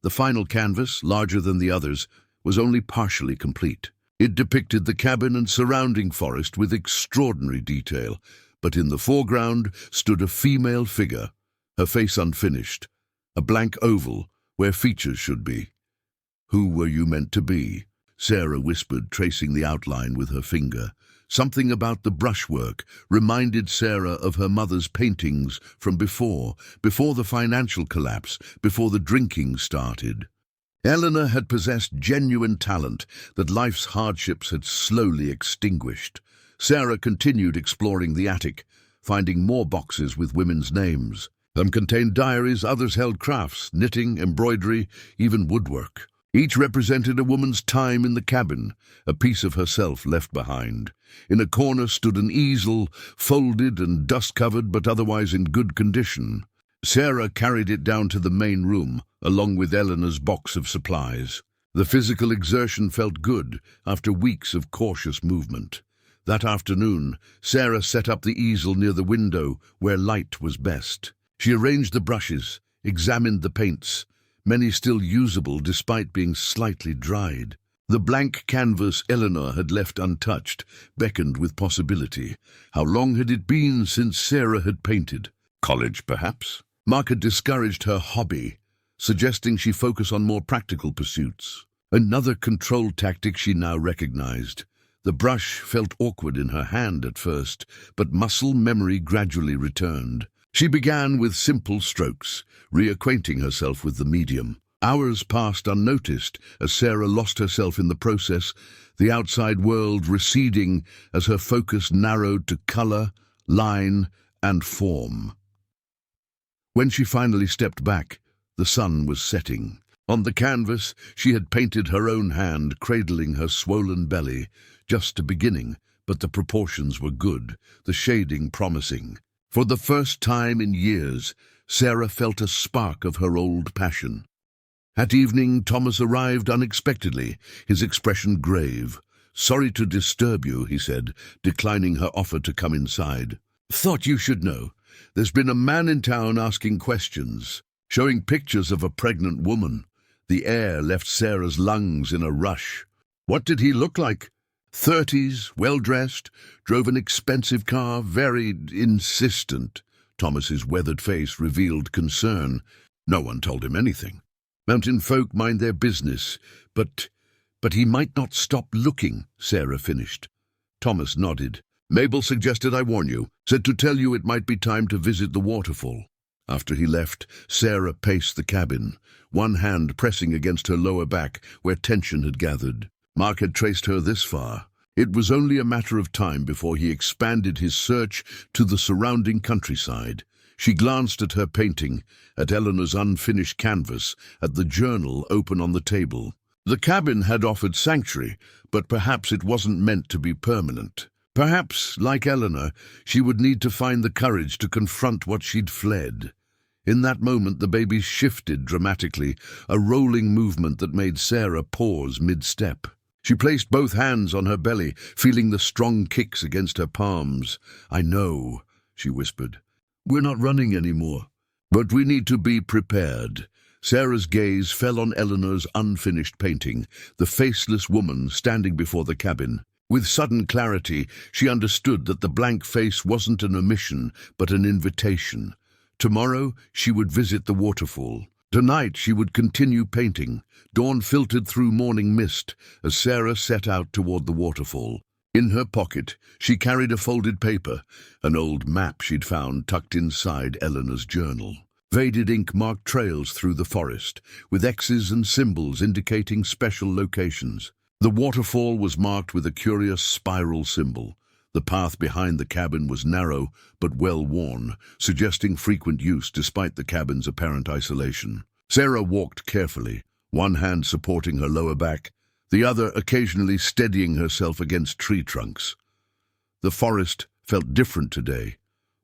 The final canvas, larger than the others, was only partially complete. It depicted the cabin and surrounding forest with extraordinary detail, but in the foreground stood a female figure, her face unfinished, a blank oval where features should be. "Who were you meant to be?" Sarah whispered, tracing the outline with her finger. Something about the brushwork reminded Sarah of her mother's paintings from before the financial collapse, before the drinking started. Eleanor had possessed genuine talent that life's hardships had slowly extinguished. Sarah continued exploring the attic, finding more boxes with women's names. Some contained diaries, others held crafts, knitting, embroidery, even woodwork. Each represented a woman's time in the cabin, a piece of herself left behind. In a corner stood an easel, folded and dust-covered but otherwise in good condition. Sarah carried it down to the main room, along with Eleanor's box of supplies. The physical exertion felt good after weeks of cautious movement. That afternoon, Sarah set up the easel near the window where light was best. She arranged the brushes, examined the paints, many still usable despite being slightly dried. The blank canvas Eleanor had left untouched beckoned with possibility. How long had it been since Sarah had painted? College, perhaps? Mark had discouraged her hobby, suggesting she focus on more practical pursuits. Another control tactic she now recognized. The brush felt awkward in her hand at first, but muscle memory gradually returned. She began with simple strokes, reacquainting herself with the medium. Hours passed unnoticed as Sarah lost herself in the process, the outside world receding as her focus narrowed to color, line, and form. When she finally stepped back, the sun was setting. On the canvas, she had painted her own hand, cradling her swollen belly. Just a beginning, but the proportions were good, the shading promising. For the first time in years, Sarah felt a spark of her old passion. At evening, Thomas arrived unexpectedly, his expression grave. "Sorry to disturb you," he said, declining her offer to come inside. "Thought you should know. There's been a man in town asking questions, showing pictures of a pregnant woman." The air left Sarah's lungs in a rush. "What did he look like?" 30s, well-dressed, drove an expensive car, very insistent. Thomas's weathered face revealed concern. No one told him anything. Mountain folk mind their business, but he might not stop looking, Sarah finished. Thomas nodded. "Mabel suggested I warn you, said to tell you it might be time to visit the waterfall." After he left, Sarah paced the cabin, one hand pressing against her lower back where tension had gathered. Mark had traced her this far. It was only a matter of time before he expanded his search to the surrounding countryside. She glanced at her painting, at Eleanor's unfinished canvas, at the journal open on the table. The cabin had offered sanctuary, but perhaps it wasn't meant to be permanent. Perhaps, like Eleanor, she would need to find the courage to confront what she'd fled. In that moment, the baby shifted dramatically, a rolling movement that made Sarah pause mid-step. She placed both hands on her belly, feeling the strong kicks against her palms. "I know," she whispered. "We're not running anymore. But we need to be prepared." Sarah's gaze fell on Eleanor's unfinished painting, the faceless woman standing before the cabin. With sudden clarity, she understood that the blank face wasn't an omission, but an invitation. Tomorrow, she would visit the waterfall. Tonight, she would continue painting. Dawn filtered through morning mist as Sarah set out toward the waterfall. In her pocket, she carried a folded paper, an old map she'd found tucked inside Eleanor's journal. Faded ink marked trails through the forest, with X's and symbols indicating special locations. The waterfall was marked with a curious spiral symbol. The path behind the cabin was narrow but well-worn, suggesting frequent use despite the cabin's apparent isolation. Sarah walked carefully, one hand supporting her lower back, the other occasionally steadying herself against tree trunks. The forest felt different today,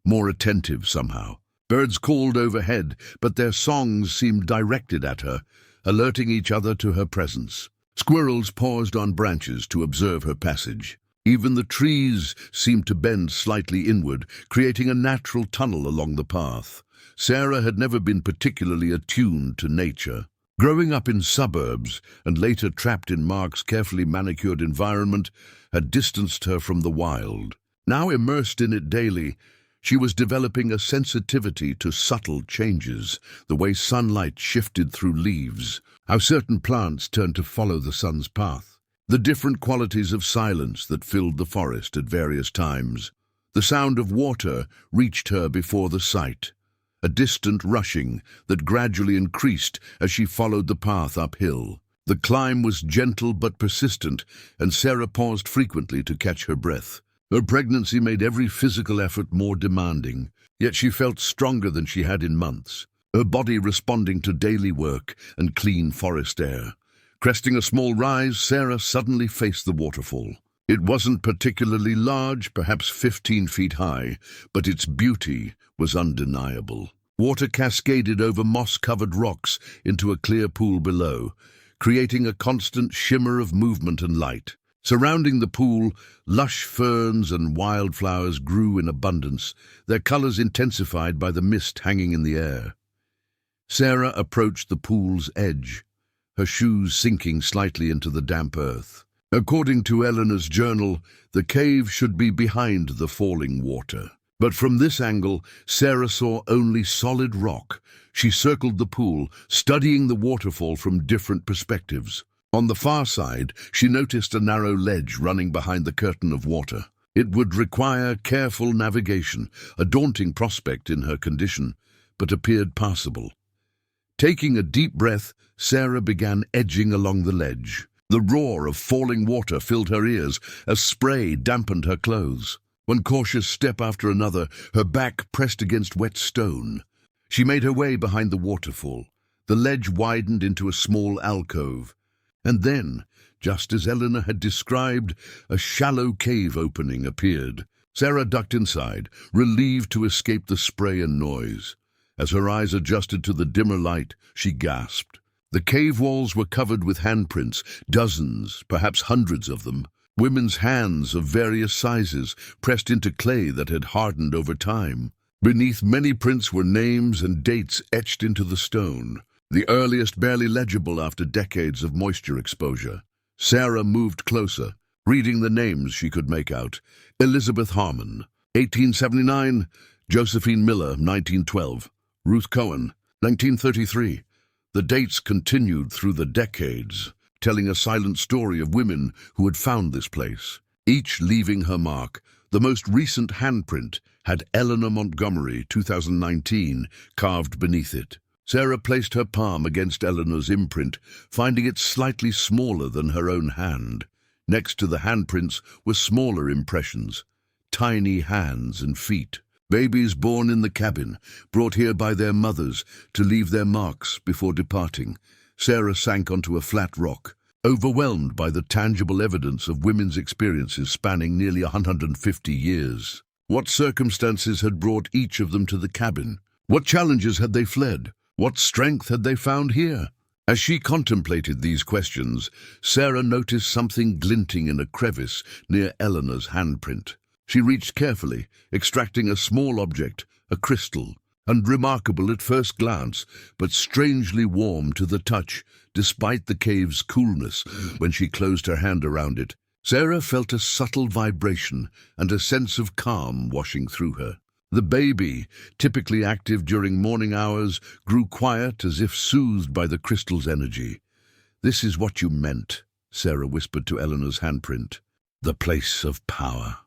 more attentive somehow. Birds called overhead, but their songs seemed directed at her, alerting each other to her presence. Squirrels paused on branches to observe her passage. Even the trees seemed to bend slightly inward, creating a natural tunnel along the path. Sarah had never been particularly attuned to nature. Growing up in suburbs and later trapped in Mark's carefully manicured environment had distanced her from the wild. Now immersed in it daily, she was developing a sensitivity to subtle changes, the way sunlight shifted through leaves, how certain plants turned to follow the sun's path, the different qualities of silence that filled the forest at various times. The sound of water reached her before the sight, a distant rushing that gradually increased as she followed the path uphill. The climb was gentle but persistent, and Sarah paused frequently to catch her breath. Her pregnancy made every physical effort more demanding, yet she felt stronger than she had in months, her body responding to daily work and clean forest air. Cresting a small rise, Sarah suddenly faced the waterfall. It wasn't particularly large, perhaps 15 feet high, but its beauty was undeniable. Water cascaded over moss-covered rocks into a clear pool below, creating a constant shimmer of movement and light. Surrounding the pool, lush ferns and wildflowers grew in abundance, their colors intensified by the mist hanging in the air. Sarah approached the pool's edge, her shoes sinking slightly into the damp earth. According to Eleanor's journal, the cave should be behind the falling water. But from this angle, Sarah saw only solid rock. She circled the pool, studying the waterfall from different perspectives. On the far side, she noticed a narrow ledge running behind the curtain of water. It would require careful navigation, a daunting prospect in her condition, but appeared passable. Taking a deep breath, Sarah began edging along the ledge. The roar of falling water filled her ears as spray dampened her clothes. One cautious step after another, her back pressed against wet stone. She made her way behind the waterfall. The ledge widened into a small alcove. And then, just as Eleanor had described, a shallow cave opening appeared. Sarah ducked inside, relieved to escape the spray and noise. As her eyes adjusted to the dimmer light, she gasped. The cave walls were covered with handprints, dozens, perhaps hundreds of them. Women's hands of various sizes, pressed into clay that had hardened over time. Beneath many prints were names and dates etched into the stone, the earliest barely legible after decades of moisture exposure. Sarah moved closer, reading the names she could make out. Elizabeth Harmon, 1879, Josephine Miller, 1912, Ruth Cohen, 1933. The dates continued through the decades, telling a silent story of women who had found this place, each leaving her mark. The most recent handprint had Eleanor Montgomery, 2019, carved beneath it. Sarah placed her palm against Eleanor's imprint, finding it slightly smaller than her own hand. Next to the handprints were smaller impressions, tiny hands and feet. Babies born in the cabin, brought here by their mothers to leave their marks before departing. Sarah sank onto a flat rock, overwhelmed by the tangible evidence of women's experiences spanning nearly 150 years. What circumstances had brought each of them to the cabin? What challenges had they fled? What strength had they found here? As she contemplated these questions, Sarah noticed something glinting in a crevice near Eleanor's handprint. She reached carefully, extracting a small object, a crystal, and remarkable at first glance, but strangely warm to the touch, despite the cave's coolness when she closed her hand around it. Sarah felt a subtle vibration and a sense of calm washing through her. The baby, typically active during morning hours, grew quiet as if soothed by the crystal's energy. "This is what you meant," Sarah whispered to Eleanor's handprint. "The place of power."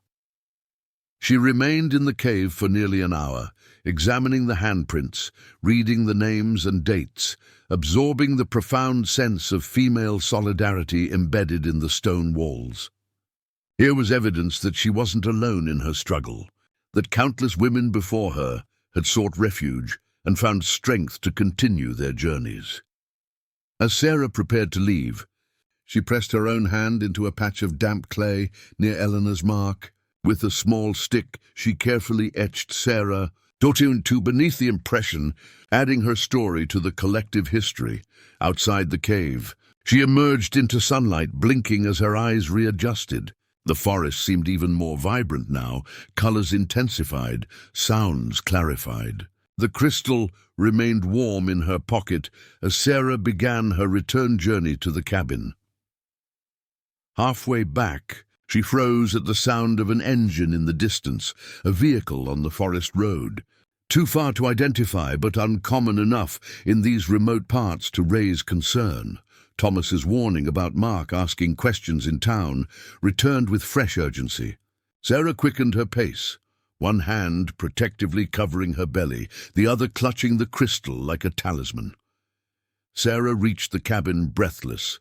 She remained in the cave for nearly an hour, examining the handprints, reading the names and dates, absorbing the profound sense of female solidarity embedded in the stone walls. Here was evidence that she wasn't alone in her struggle, that countless women before her had sought refuge and found strength to continue their journeys. As Sarah prepared to leave, she pressed her own hand into a patch of damp clay near Eleanor's mark. With a small stick, she carefully etched Sarah to beneath the impression, adding her story to the collective history. Outside the cave, she emerged into sunlight, blinking as her eyes readjusted. The forest seemed even more vibrant now, colors intensified, sounds clarified. The crystal remained warm in her pocket as Sarah began her return journey to the cabin. Halfway back, she froze at the sound of an engine in the distance, a vehicle on the forest road. Too far to identify, but uncommon enough in these remote parts to raise concern. Thomas's warning about Mark asking questions in town returned with fresh urgency. Sarah quickened her pace, one hand protectively covering her belly, the other clutching the crystal like a talisman. Sarah reached the cabin breathless,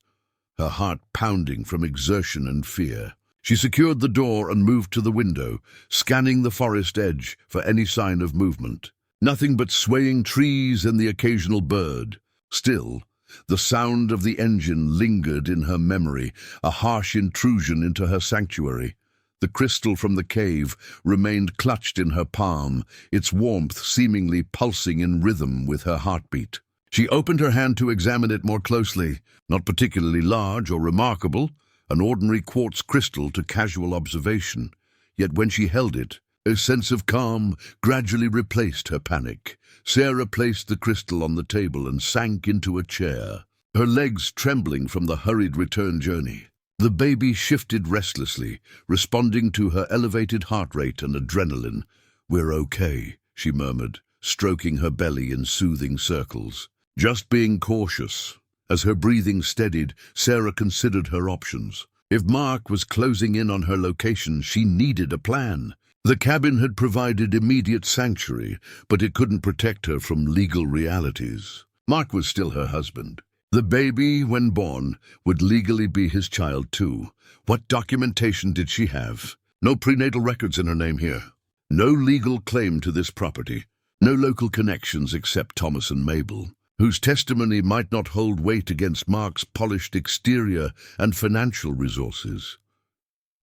her heart pounding from exertion and fear. She secured the door and moved to the window, scanning the forest edge for any sign of movement. Nothing but swaying trees and the occasional bird. Still, the sound of the engine lingered in her memory, a harsh intrusion into her sanctuary. The crystal from the cave remained clutched in her palm, its warmth seemingly pulsing in rhythm with her heartbeat. She opened her hand to examine it more closely. Not particularly large or remarkable, an ordinary quartz crystal to casual observation. Yet when she held it, a sense of calm gradually replaced her panic. Sarah placed the crystal on the table and sank into a chair, her legs trembling from the hurried return journey. The baby shifted restlessly, responding to her elevated heart rate and adrenaline. "We're okay," she murmured, stroking her belly in soothing circles. "Just being cautious." As her breathing steadied, Sarah considered her options. If Mark was closing in on her location, she needed a plan. The cabin had provided immediate sanctuary, but it couldn't protect her from legal realities. Mark was still her husband. The baby, when born, would legally be his child too. What documentation did she have? No prenatal records in her name here. No legal claim to this property. No local connections except Thomas and Mabel, whose testimony might not hold weight against Mark's polished exterior and financial resources.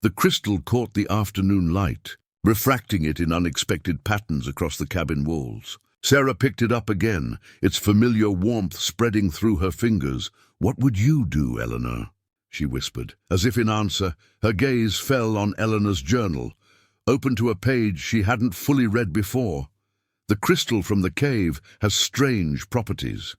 The crystal caught the afternoon light, refracting it in unexpected patterns across the cabin walls. Sarah picked it up again, its familiar warmth spreading through her fingers. "What would you do, Eleanor?" she whispered. As if in answer, her gaze fell on Eleanor's journal, open to a page she hadn't fully read before. "The crystal from the cave has strange properties.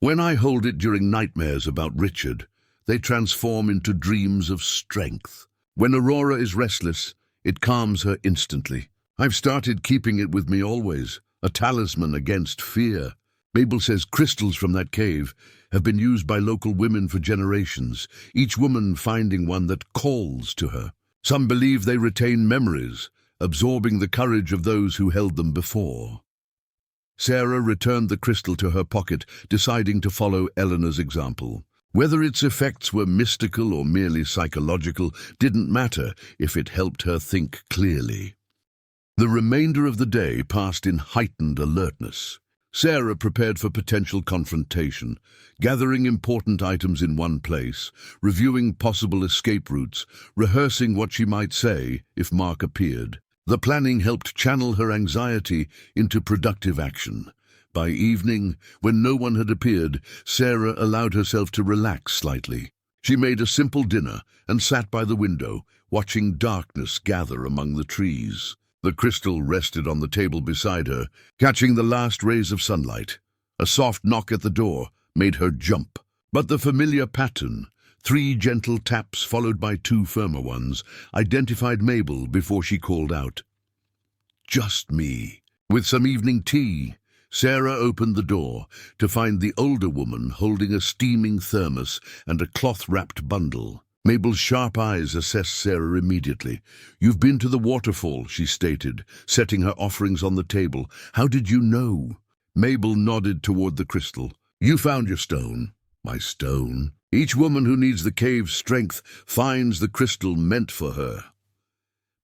When I hold it during nightmares about Richard, they transform into dreams of strength. When Aurora is restless, it calms her instantly. I've started keeping it with me always, a talisman against fear. Mabel says crystals from that cave have been used by local women for generations, each woman finding one that calls to her. Some believe they retain memories, absorbing the courage of those who held them before." Sarah returned the crystal to her pocket, deciding to follow Eleanor's example. Whether its effects were mystical or merely psychological didn't matter if it helped her think clearly. The remainder of the day passed in heightened alertness. Sarah prepared for potential confrontation, gathering important items in one place, reviewing possible escape routes, rehearsing what she might say if Mark appeared. The planning helped channel her anxiety into productive action. By evening, when no one had appeared, Sarah allowed herself to relax slightly. She made a simple dinner and sat by the window, watching darkness gather among the trees. The crystal rested on the table beside her, catching the last rays of sunlight. A soft knock at the door made her jump. But the familiar pattern, 3 gentle taps followed by 2 firmer ones, identified Mabel before she called out. "Just me." With some evening tea, Sarah opened the door to find the older woman holding a steaming thermos and a cloth-wrapped bundle. Mabel's sharp eyes assessed Sarah immediately. "You've been to the waterfall," she stated, setting her offerings on the table. "How did you know?" Mabel nodded toward the crystal. "You found your stone." "My stone?" "Each woman who needs the cave's strength finds the crystal meant for her."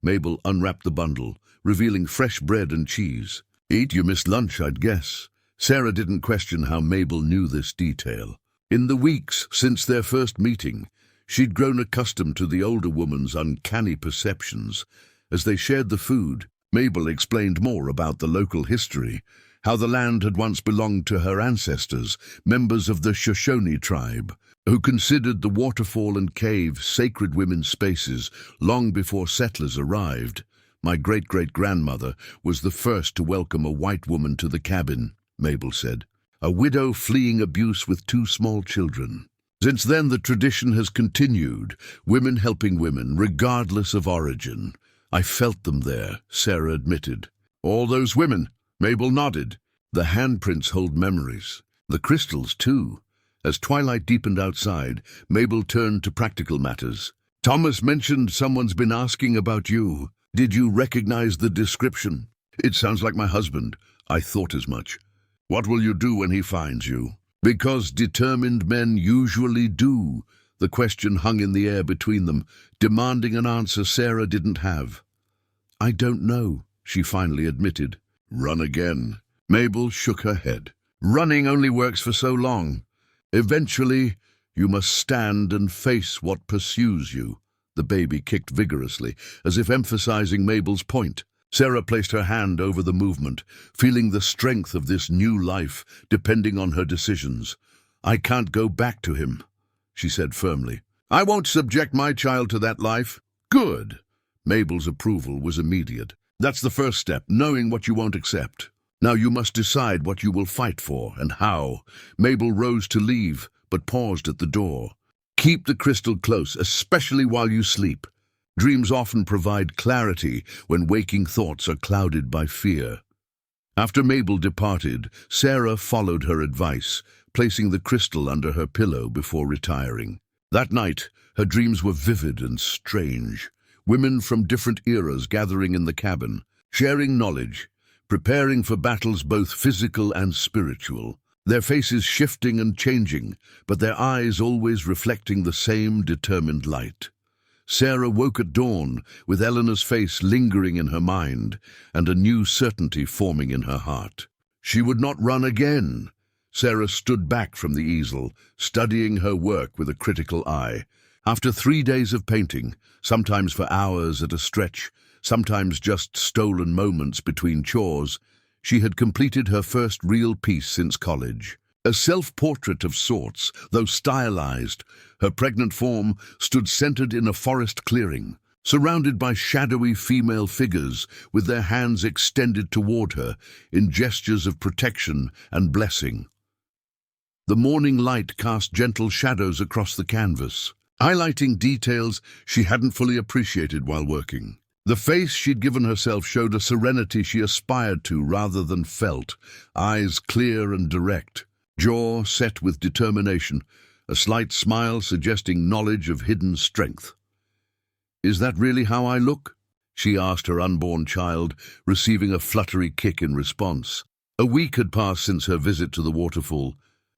Mabel unwrapped the bundle, revealing fresh bread and cheese. "Eat, you missed lunch, I'd guess." Sarah didn't question how Mabel knew this detail. In the weeks since their first meeting, she'd grown accustomed to the older woman's uncanny perceptions. As they shared the food, Mabel explained more about the local history, how the land had once belonged to her ancestors, members of the Shoshone tribe, who considered the waterfall and cave sacred women's spaces long before settlers arrived. "My great-great-grandmother was the first to welcome a white woman to the cabin," Mabel said, "a widow fleeing abuse with 2 small children. Since then, the tradition has continued, women helping women, regardless of origin." "I felt them there," Sarah admitted. "All those women?" Mabel nodded. "The handprints hold memories. The crystals, too." As twilight deepened outside, Mabel turned to practical matters. "Thomas mentioned someone's been asking about you. Did you recognize the description?" "It sounds like my husband." "I thought as much." "What will you do when he finds you?" "Because determined men usually do." The question hung in the air between them, demanding an answer Sarah didn't have. "I don't know," she finally admitted. "Run again." Mabel shook her head. "Running only works for so long. Eventually, you must stand and face what pursues you." The baby kicked vigorously, as if emphasizing Mabel's point. Sarah placed her hand over the movement, feeling the strength of this new life depending on her decisions. "I can't go back to him," she said firmly. "I won't subject my child to that life." "Good." Mabel's approval was immediate. "That's the first step, knowing what you won't accept. Now you must decide what you will fight for and how." Mabel rose to leave, but paused at the door. "Keep the crystal close, especially while you sleep. Dreams often provide clarity when waking thoughts are clouded by fear." After Mabel departed, Sarah followed her advice, placing the crystal under her pillow before retiring. That night, her dreams were vivid and strange. Women from different eras gathering in the cabin, sharing knowledge, preparing for battles both physical and spiritual. Their faces shifting and changing, but their eyes always reflecting the same determined light. Sarah woke at dawn, with Eleanor's face lingering in her mind, and a new certainty forming in her heart. She would not run again. Sarah stood back from the easel, studying her work with a critical eye. After 3 days of painting, sometimes for hours at a stretch, sometimes just stolen moments between chores, she had completed her first real piece since college. A self-portrait of sorts, though stylized, her pregnant form stood centered in a forest clearing, surrounded by shadowy female figures with their hands extended toward her in gestures of protection and blessing. The morning light cast gentle shadows across the canvas, highlighting details she hadn't fully appreciated while working. The face she'd given herself showed a serenity she aspired to rather than felt, eyes clear and direct, jaw set with determination, a slight smile suggesting knowledge of hidden strength. "Is that really how I look?" she asked her unborn child, receiving a fluttery kick in response. A week had passed since her visit to the waterfall,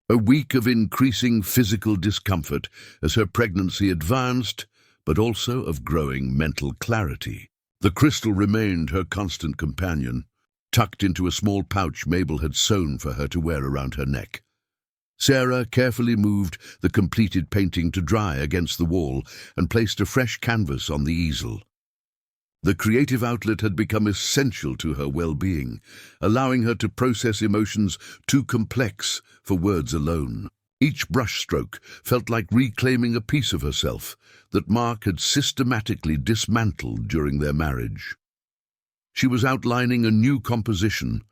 a week of increasing physical discomfort as her pregnancy advanced, but also of growing mental clarity. The crystal remained her constant companion, tucked into a small pouch Mabel had sewn for her to wear around her neck. Sarah carefully moved the completed painting to dry against the wall and placed a fresh canvas on the easel. The creative outlet had become essential to her well-being, allowing her to process emotions too complex for words alone. Each brushstroke felt like reclaiming a piece of herself that Mark had systematically dismantled during their marriage. She was outlining a new composition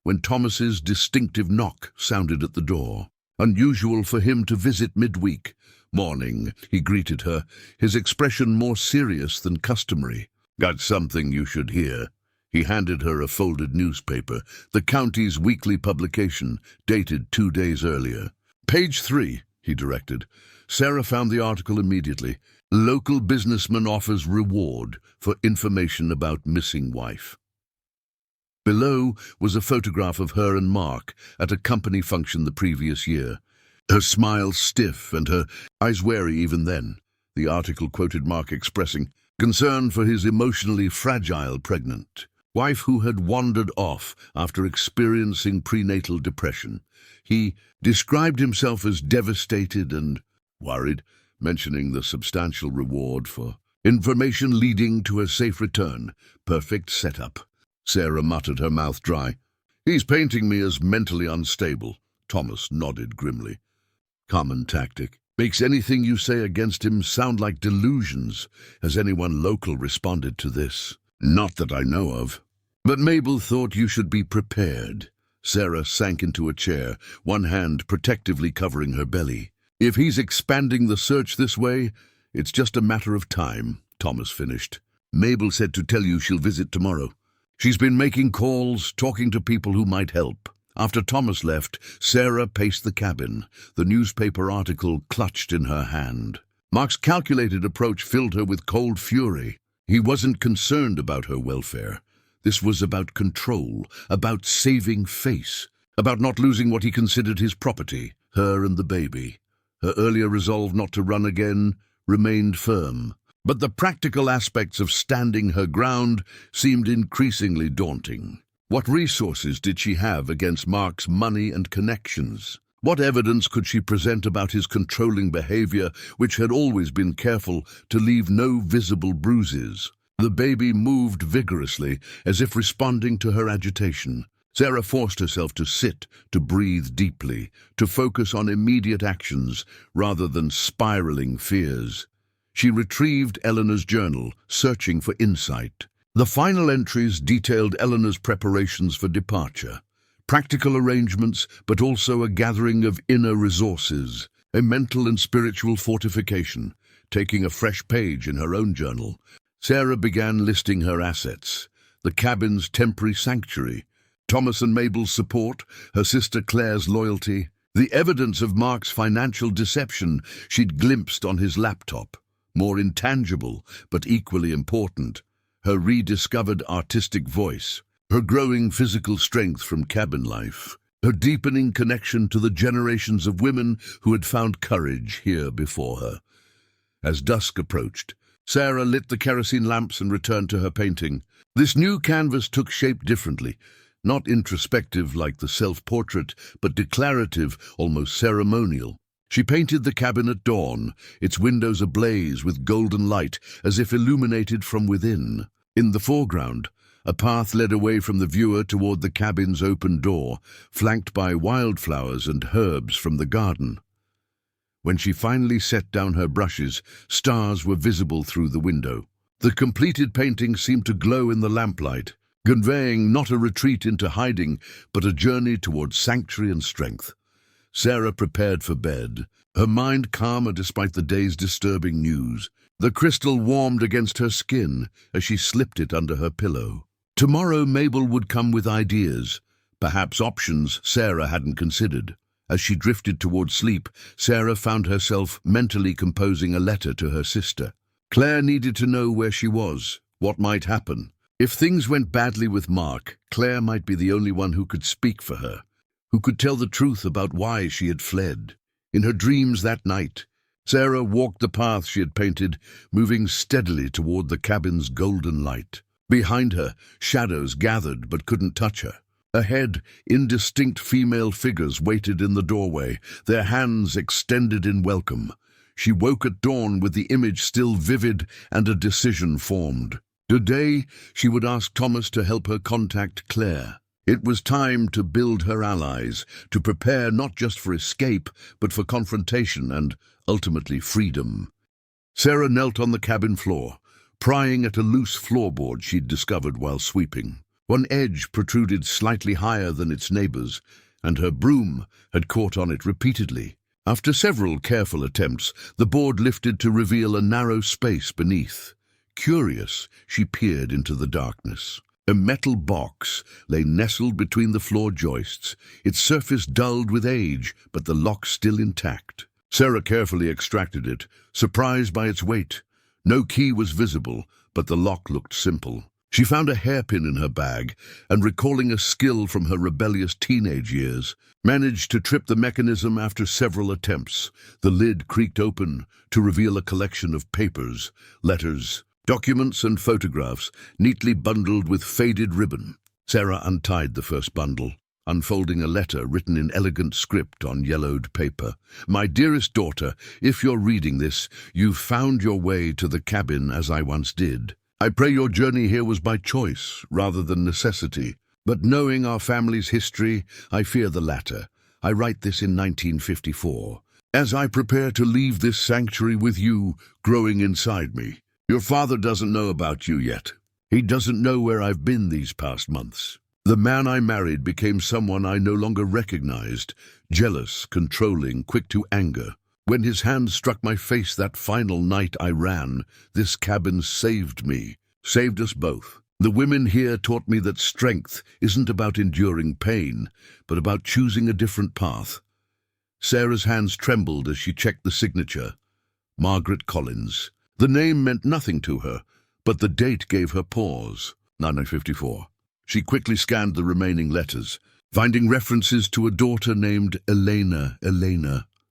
when Thomas's distinctive knock sounded at the door. Unusual for him to visit midweek. "Morning," he greeted her, his expression more serious than customary. "Got something you should hear." He handed her a folded newspaper, the county's weekly publication, dated 2 days earlier. "Page 3, he directed. Sarah found the article immediately. "Local businessman offers reward for information about missing wife." Below was a photograph of her and Mark at a company function the previous year. Her smile stiff and her eyes wary even then. The article quoted Mark expressing concern for his emotionally fragile pregnant wife who had wandered off after experiencing prenatal depression. He described himself as devastated and worried, mentioning the substantial reward for information leading to a safe return. Perfect setup. Sarah muttered, her mouth dry. "He's painting me as mentally unstable." Thomas nodded grimly. "Common tactic. Makes anything you say against him sound like delusions. Has anyone local responded to this?" "Not that I know of. But Mabel thought you should be prepared." Sarah sank into a chair, one hand protectively covering her belly. "If he's expanding the search this way, it's just a matter of time," Thomas finished. "Mabel said to tell you she'll visit tomorrow. She's been making calls, talking to people who might help." After Thomas left, Sarah paced the cabin, the newspaper article clutched in her hand. Mark's calculated approach filled her with cold fury. He wasn't concerned about her welfare. This was about control, about saving face, about not losing what he considered his property, her and the baby. Her earlier resolve not to run again remained firm. But the practical aspects of standing her ground seemed increasingly daunting. What resources did she have against Mark's money and connections? What evidence could she present about his controlling behavior, which had always been careful to leave no visible bruises? The baby moved vigorously, as if responding to her agitation. Sarah forced herself to sit, to breathe deeply, to focus on immediate actions rather than spiraling fears. She retrieved Eleanor's journal, searching for insight. The final entries detailed Eleanor's preparations for departure. Practical arrangements, but also a gathering of inner resources, a mental and spiritual fortification. Taking a fresh page in her own journal, Sarah began listing her assets. The cabin's temporary sanctuary, Thomas and Mabel's support, her sister Claire's loyalty, the evidence of Mark's financial deception she'd glimpsed on his laptop. More intangible, but equally important, her rediscovered artistic voice, her growing physical strength from cabin life, her deepening connection to the generations of women who had found courage here before her. As dusk approached, Sarah lit the kerosene lamps and returned to her painting. This new canvas took shape differently, not introspective like the self-portrait, but declarative, almost ceremonial. She painted the cabin at dawn, its windows ablaze with golden light as if illuminated from within. In the foreground, a path led away from the viewer toward the cabin's open door, flanked by wildflowers and herbs from the garden. When she finally set down her brushes, stars were visible through the window. The completed painting seemed to glow in the lamplight, conveying not a retreat into hiding, but a journey towards sanctuary and strength. Sarah prepared for bed, her mind calmer despite the day's disturbing news. The crystal warmed against her skin as she slipped it under her pillow. Tomorrow Mabel would come with ideas, perhaps options Sarah hadn't considered. As she drifted toward sleep, Sarah found herself mentally composing a letter to her sister. Claire needed to know where she was, what might happen. If things went badly with Mark, Claire might be the only one who could speak for her, who could tell the truth about why she had fled. In her dreams that night, Sarah walked the path she had painted, moving steadily toward the cabin's golden light. Behind her, shadows gathered but couldn't touch her. Ahead, indistinct female figures waited in the doorway, their hands extended in welcome. She woke at dawn with the image still vivid and a decision formed. Today, she would ask Thomas to help her contact Claire. It was time to build her allies, to prepare not just for escape, but for confrontation and, ultimately, freedom. Sarah knelt on the cabin floor, prying at a loose floorboard she'd discovered while sweeping. One edge protruded slightly higher than its neighbors, and her broom had caught on it repeatedly. After several careful attempts, the board lifted to reveal a narrow space beneath. Curious, she peered into the darkness. A metal box lay nestled between the floor joists, its surface dulled with age, but the lock still intact. Sarah carefully extracted it, surprised by its weight. No key was visible, but the lock looked simple. She found a hairpin in her bag, and recalling a skill from her rebellious teenage years, managed to trip the mechanism after several attempts. The lid creaked open to reveal a collection of papers, letters, documents and photographs, neatly bundled with faded ribbon. Sarah untied the first bundle, unfolding a letter written in elegant script on yellowed paper. "My dearest daughter, if you're reading this, you've found your way to the cabin as I once did. I pray your journey here was by choice rather than necessity. But knowing our family's history, I fear the latter. I write this in 1954, as I prepare to leave this sanctuary with you growing inside me. Your father doesn't know about you yet. He doesn't know where I've been these past months. The man I married became someone I no longer recognized, jealous, controlling, quick to anger. When his hand struck my face that final night I ran, this cabin saved me, saved us both. The women here taught me that strength isn't about enduring pain, but about choosing a different path." Sarah's hands trembled as she checked the signature. Margaret Collins. The name meant nothing to her, but the date gave her pause. 1954. She quickly scanned the remaining letters, finding references to a daughter named Elena,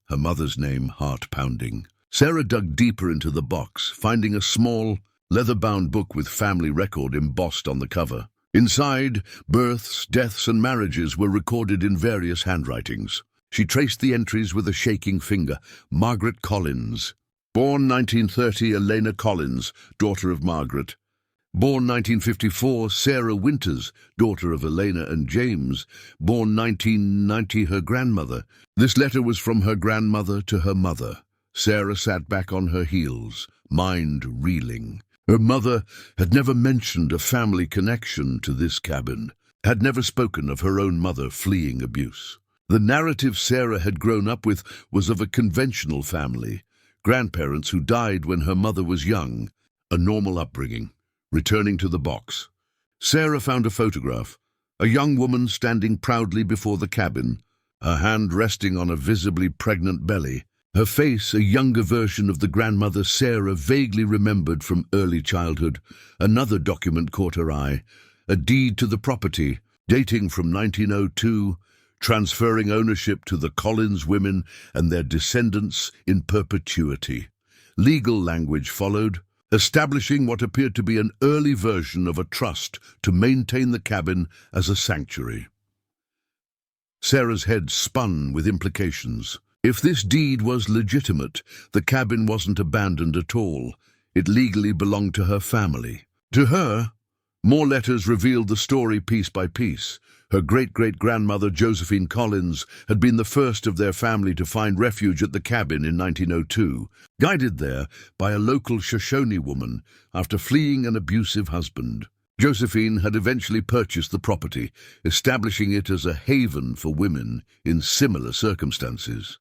her mother's name heart-pounding. Sarah dug deeper into the box, finding a small, leather-bound book with family record embossed on the cover. Inside, births, deaths, and marriages were recorded in various handwritings. She traced the entries with a shaking finger. Margaret Collins. Born 1930, Elena Collins, daughter of Margaret. Born 1954, Sarah Winters, daughter of Elena and James. Born 1990, her grandmother. This letter was from her grandmother to her mother. Sarah sat back on her heels, mind reeling. Her mother had never mentioned a family connection to this cabin, had never spoken of her own mother fleeing abuse. The narrative Sarah had grown up with was of a conventional family, grandparents who died when her mother was young, a normal upbringing. Returning to the box, Sarah found a photograph, a young woman standing proudly before the cabin, her hand resting on a visibly pregnant belly. Her face, a younger version of the grandmother Sarah vaguely remembered from early childhood. Another document caught her eye, a deed to the property, dating from 1902, transferring ownership to the Collins women and their descendants in perpetuity. Legal language followed, establishing what appeared to be an early version of a trust to maintain the cabin as a sanctuary. Sarah's head spun with implications. If this deed was legitimate, the cabin wasn't abandoned at all. It legally belonged to her family. To her, more letters revealed the story piece by piece. Her great-great-grandmother Josephine Collins had been the first of their family to find refuge at the cabin in 1902, guided there by a local Shoshone woman after fleeing an abusive husband. Josephine had eventually purchased the property, establishing it as a haven for women in similar circumstances.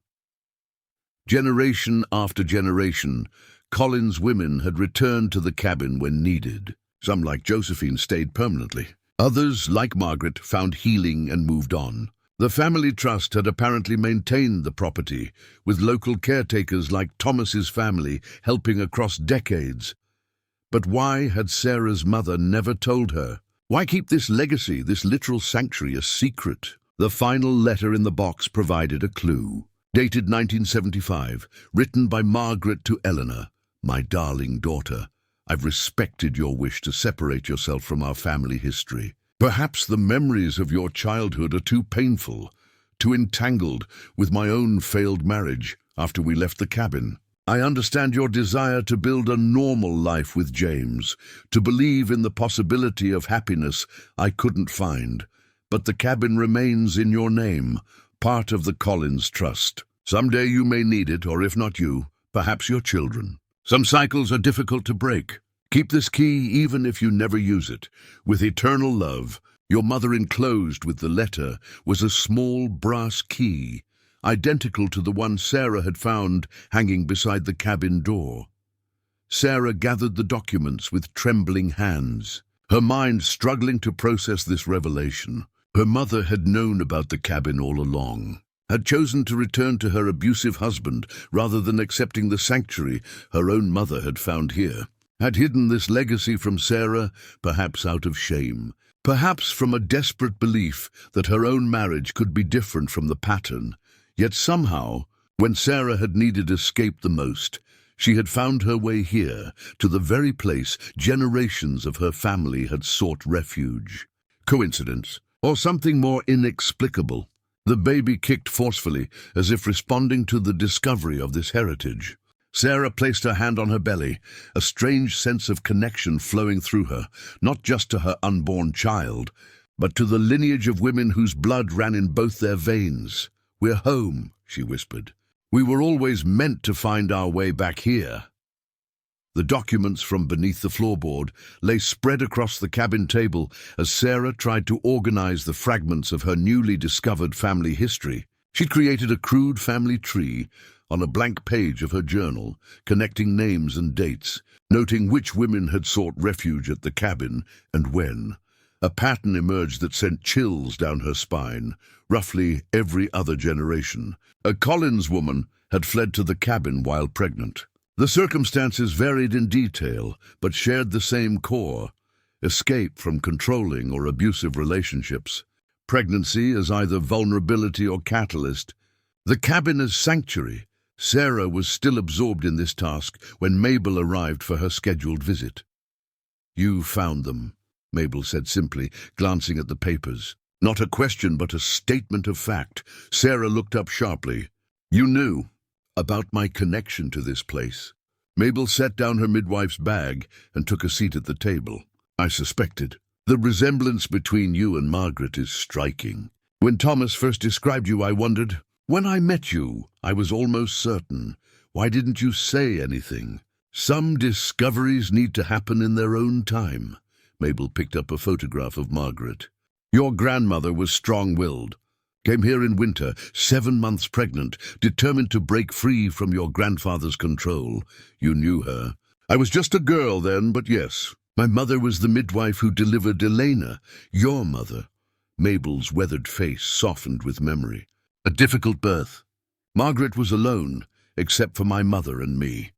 Generation after generation, Collins women had returned to the cabin when needed. Some, like Josephine, stayed permanently. Others, like Margaret, found healing and moved on. The family trust had apparently maintained the property, with local caretakers like Thomas's family helping across decades. But why had Sarah's mother never told her? Why keep this legacy, this literal sanctuary, a secret? The final letter in the box provided a clue. Dated 1975, written by Margaret to Eleanor. "My darling daughter, I've respected your wish to separate yourself from our family history. Perhaps the memories of your childhood are too painful, too entangled with my own failed marriage after we left the cabin. I understand your desire to build a normal life with James, to believe in the possibility of happiness I couldn't find. But the cabin remains in your name, part of the Collins Trust. Someday you may need it, or if not you, perhaps your children. Some cycles are difficult to break. Keep this key even if you never use it. With eternal love, your mother. Enclosed with the letter was a small brass key, identical to the one Sarah had found hanging beside the cabin door. Sarah gathered the documents with trembling hands, her mind struggling to process this revelation. Her mother had known about the cabin all along, had chosen to return to her abusive husband rather than accepting the sanctuary her own mother had found here. Had hidden this legacy from Sarah, perhaps out of shame, perhaps from a desperate belief that her own marriage could be different from the pattern. Yet somehow, when Sarah had needed escape the most, she had found her way here, to the very place generations of her family had sought refuge. Coincidence, or something more inexplicable? The baby kicked forcefully, as if responding to the discovery of this heritage. Sarah placed her hand on her belly, a strange sense of connection flowing through her, not just to her unborn child, but to the lineage of women whose blood ran in both their veins. "We're home," she whispered. "We were always meant to find our way back here." The documents from beneath the floorboard lay spread across the cabin table as Sarah tried to organize the fragments of her newly discovered family history. She'd created a crude family tree on a blank page of her journal, connecting names and dates, noting which women had sought refuge at the cabin and when. A pattern emerged that sent chills down her spine. Roughly every other generation, a Collins woman had fled to the cabin while pregnant. The circumstances varied in detail, but shared the same core: escape from controlling or abusive relationships, pregnancy as either vulnerability or catalyst, the cabin as sanctuary. Sarah was still absorbed in this task when Mabel arrived for her scheduled visit. "You found them," Mabel said simply, glancing at the papers. Not a question, but a statement of fact. Sarah looked up sharply. "You knew about my connection to this place." Mabel set down her midwife's bag and took a seat at the table. "I suspected. The resemblance between you and Margaret is striking. When Thomas first described you, I wondered. When I met you, I was almost certain. Why didn't you say anything?" "Some discoveries need to happen in their own time." Mabel picked up a photograph of Margaret. "Your grandmother was strong-willed. Came here in winter, 7 months pregnant, determined to break free from your grandfather's control. You knew her. I was just a girl then, but yes. My mother was the midwife who delivered Elena, your mother." Mabel's weathered face softened with memory. "A difficult birth. Margaret was alone, except for my mother and me."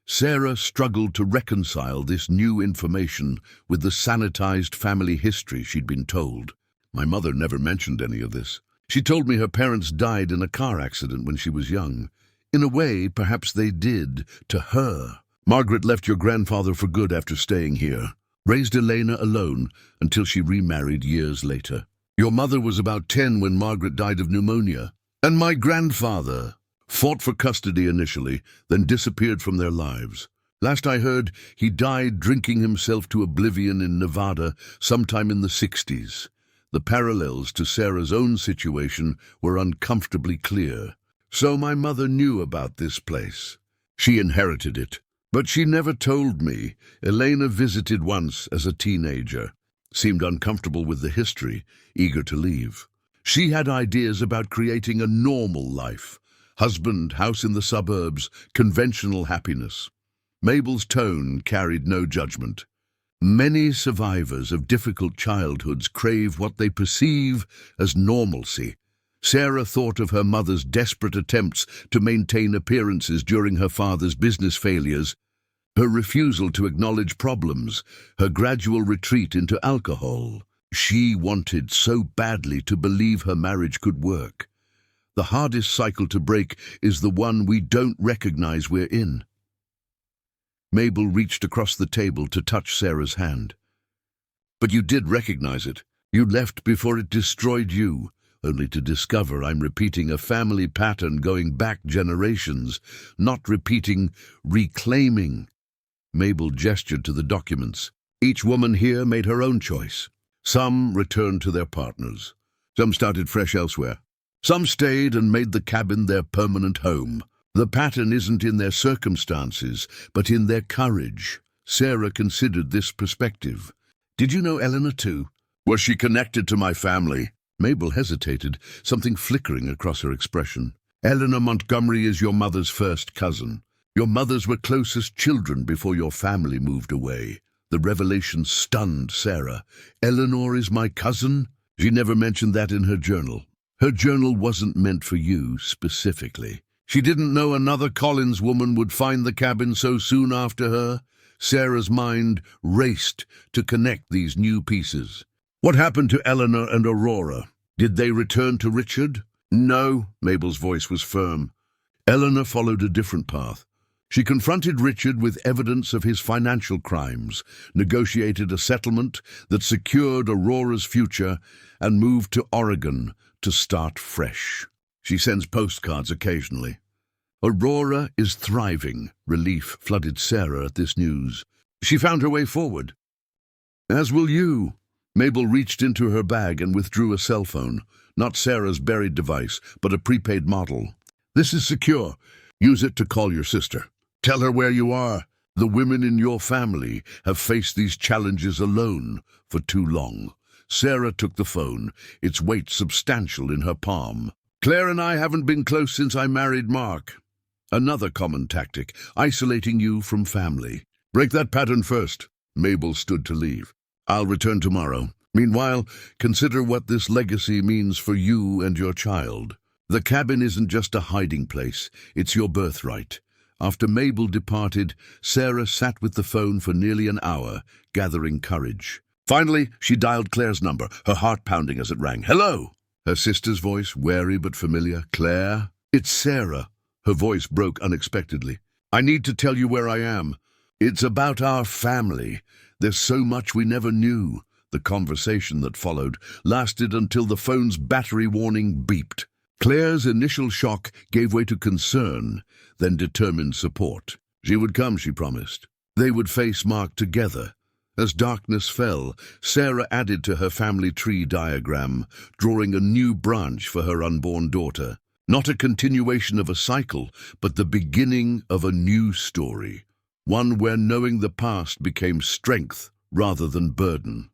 Sarah struggled to reconcile this new information with the sanitized family history she'd been told. "My mother never mentioned any of this. She told me her parents died in a car accident when she was young. In a way, perhaps they did, to her. Margaret left your grandfather for good after staying here. Raised Elena alone until she remarried years later. Your mother was about 10 when Margaret died of pneumonia. And my grandfather fought for custody initially, then disappeared from their lives. Last I heard, he died drinking himself to oblivion in Nevada sometime in the 60s. The parallels to Sarah's own situation were uncomfortably clear. So my mother knew about this place. She inherited it. But she never told me. Elena visited once as a teenager. Seemed uncomfortable with the history, eager to leave. She had ideas about creating a normal life. Husband, house in the suburbs, conventional happiness. Mabel's tone carried no judgment. Many survivors of difficult childhoods crave what they perceive as normalcy. Sarah thought of her mother's desperate attempts to maintain appearances during her father's business failures, her refusal to acknowledge problems, her gradual retreat into alcohol. She wanted so badly to believe her marriage could work. The hardest cycle to break is the one we don't recognize we're in. Mabel reached across the table to touch Sarah's hand. "But you did recognize it. You left before it destroyed you. only to discover I'm repeating a family pattern going back generations, not repeating, reclaiming. Mabel gestured to the documents. Each woman here made her own choice. Some returned to their partners. Some started fresh elsewhere. Some stayed and made the cabin their permanent home. The pattern isn't in their circumstances, but in their courage. Sarah considered this perspective. Did you know Eleanor too? Was she connected to my family? Mabel hesitated, something flickering across her expression. Eleanor Montgomery is your mother's first cousin. Your mothers were closest children before your family moved away. The revelation stunned Sarah. Eleanor is my cousin? She never mentioned that in her journal. Her journal wasn't meant for you specifically. She didn't know another Collins woman would find the cabin so soon after her. Sarah's mind raced to connect these new pieces. What happened to Eleanor and Aurora? Did they return to Richard? No, Mabel's voice was firm. Eleanor followed a different path. She confronted Richard with evidence of his financial crimes, negotiated a settlement that secured Aurora's future, and moved to Oregon to start fresh. She sends postcards occasionally. Aurora is thriving. Relief flooded Sarah at this news. She found her way forward. As will you. Mabel reached into her bag and withdrew a cell phone. Not Sarah's buried device, but a prepaid model. This is secure. Use it to call your sister. Tell her where you are. The women in your family have faced these challenges alone for too long. Sarah took the phone, its weight substantial in her palm. Claire and I haven't been close since I married Mark. Another common tactic, isolating you from family. Break that pattern first. Mabel stood to leave. I'll return tomorrow. Meanwhile, consider what this legacy means for you and your child. The cabin isn't just a hiding place, it's your birthright. After Mabel departed, Sarah sat with the phone for nearly an hour, gathering courage. Finally, she dialed Claire's number, her heart pounding as it rang. Hello! Her sister's voice, wary but familiar. Claire? It's Sarah. Her voice broke unexpectedly. I need to tell you where I am. It's about our family. There's so much we never knew. The conversation that followed lasted until the phone's battery warning beeped. Claire's initial shock gave way to concern, then determined support. She would come, she promised. They would face Mark together. As darkness fell, Sarah added to her family tree diagram, drawing a new branch for her unborn daughter. Not a continuation of a cycle, but the beginning of a new story. One where knowing the past became strength rather than burden.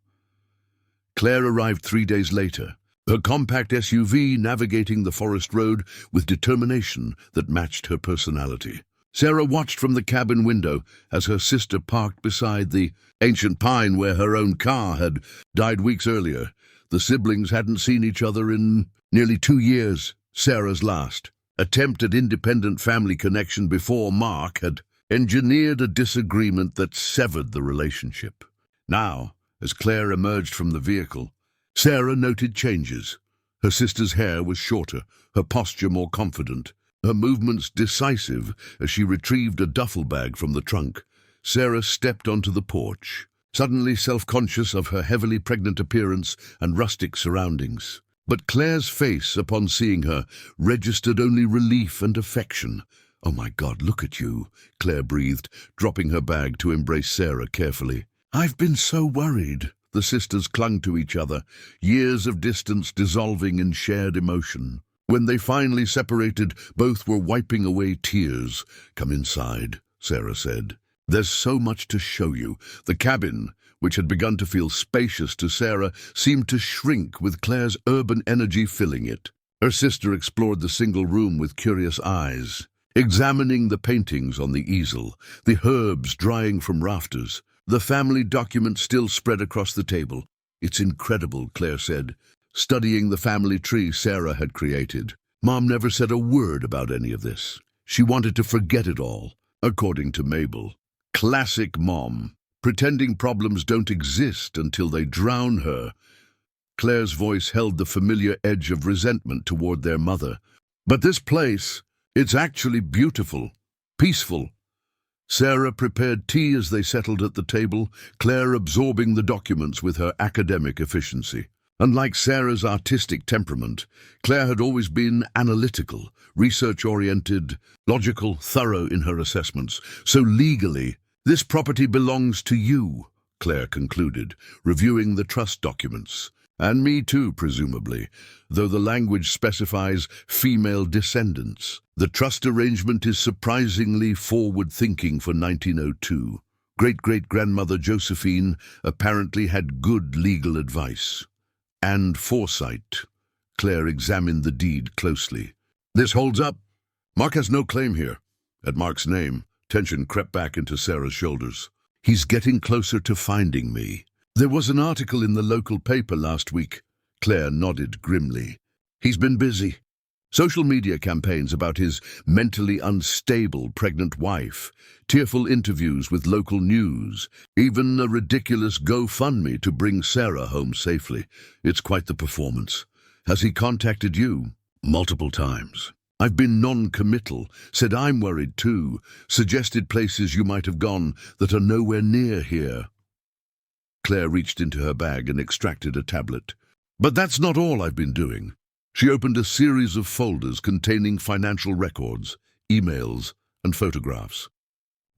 Claire arrived 3 days later, her compact SUV navigating the forest road with determination that matched her personality. Sarah watched from the cabin window as her sister parked beside the ancient pine where her own car had died weeks earlier. The siblings hadn't seen each other in nearly 2 years. Sarah's last attempt at independent family connection before Mark had engineered a disagreement that severed the relationship. Now, as Claire emerged from the vehicle, Sarah noted changes. Her sister's hair was shorter, her posture more confident, her movements decisive as she retrieved a duffel bag from the trunk. Sarah stepped onto the porch, suddenly self-conscious of her heavily pregnant appearance and rustic surroundings. But Claire's face, upon seeing her, registered only relief and affection. "Oh my God, look at you," Claire breathed, dropping her bag to embrace Sarah carefully. "I've been so worried." The sisters clung to each other, years of distance dissolving in shared emotion. When they finally separated, both were wiping away tears. "Come inside," Sarah said. "There's so much to show you." The cabin, which had begun to feel spacious to Sarah, seemed to shrink with Claire's urban energy filling it. Her sister explored the single room with curious eyes, examining the paintings on the easel, the herbs drying from rafters. The family document still spread across the table. "It's incredible," Claire said, studying the family tree Sarah had created. "Mom never said a word about any of this. She wanted to forget it all," according to Mabel. Classic mom. Pretending problems don't exist until they drown her. Claire's voice held the familiar edge of resentment toward their mother. "But this place, it's actually beautiful, peaceful." Sarah prepared tea as they settled at the table, Claire absorbing the documents with her academic efficiency. Unlike Sarah's artistic temperament, Claire had always been analytical, research-oriented, logical, thorough in her assessments. So legally, this property belongs to you, Claire concluded, reviewing the trust documents. And me too, presumably, though the language specifies female descendants. The trust arrangement is surprisingly forward-thinking for 1902. Great-great-grandmother Josephine apparently had good legal advice. And foresight. Claire examined the deed closely. This holds up. Mark has no claim here. At Mark's name, tension crept back into Sarah's shoulders. He's getting closer to finding me. There was an article in the local paper last week. Claire nodded grimly. He's been busy. Social media campaigns about his mentally unstable pregnant wife, tearful interviews with local news, even a ridiculous GoFundMe to bring Sarah home safely. It's quite the performance. Has he contacted you? Multiple times. I've been non-committal, said I'm worried too, suggested places you might have gone that are nowhere near here. Claire reached into her bag and extracted a tablet. But that's not all I've been doing. She opened a series of folders containing financial records, emails, and photographs.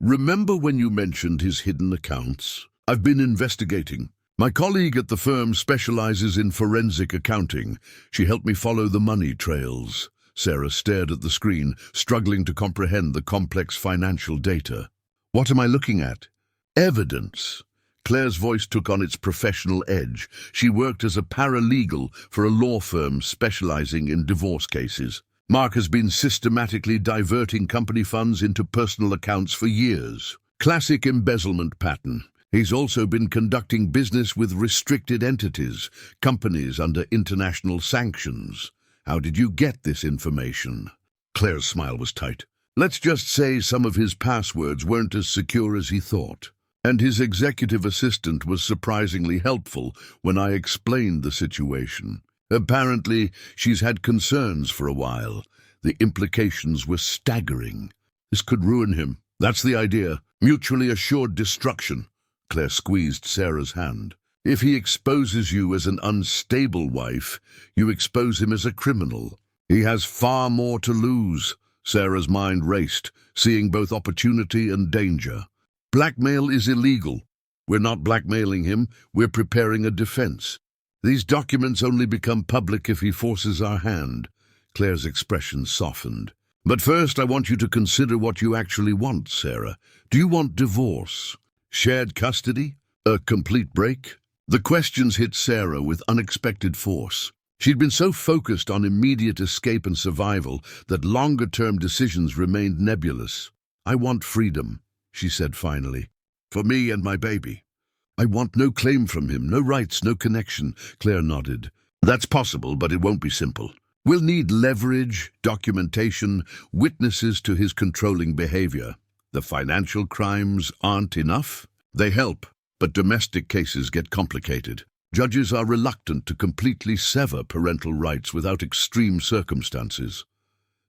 Remember when you mentioned his hidden accounts? I've been investigating. My colleague at the firm specializes in forensic accounting. She helped me follow the money trails. Sarah stared at the screen, struggling to comprehend the complex financial data. What am I looking at? Evidence. Claire's voice took on its professional edge. She worked as a paralegal for a law firm specializing in divorce cases. Mark has been systematically diverting company funds into personal accounts for years. Classic embezzlement pattern. He's also been conducting business with restricted entities, companies under international sanctions. How did you get this information? Claire's smile was tight. Let's just say some of his passwords weren't as secure as he thought. And his executive assistant was surprisingly helpful when I explained the situation. Apparently, she's had concerns for a while. The implications were staggering. This could ruin him. That's the idea. Mutually assured destruction. Claire squeezed Sarah's hand. If he exposes you as an unstable wife, you expose him as a criminal. He has far more to lose. Sarah's mind raced, seeing both opportunity and danger. Blackmail is illegal. We're not blackmailing him, we're preparing a defense. These documents only become public if he forces our hand. Claire's expression softened. But first I want you to consider what you actually want, Sarah. Do you want divorce? Shared custody? A complete break? The questions hit Sarah with unexpected force. She'd been so focused on immediate escape and survival that longer-term decisions remained nebulous. I want freedom, she said finally, for me and my baby. I want no claim from him, no rights, no connection. Claire nodded. That's possible, but it won't be simple. We'll need leverage, documentation, witnesses to his controlling behavior. The financial crimes aren't enough. They help, but domestic cases get complicated. Judges are reluctant to completely sever parental rights without extreme circumstances.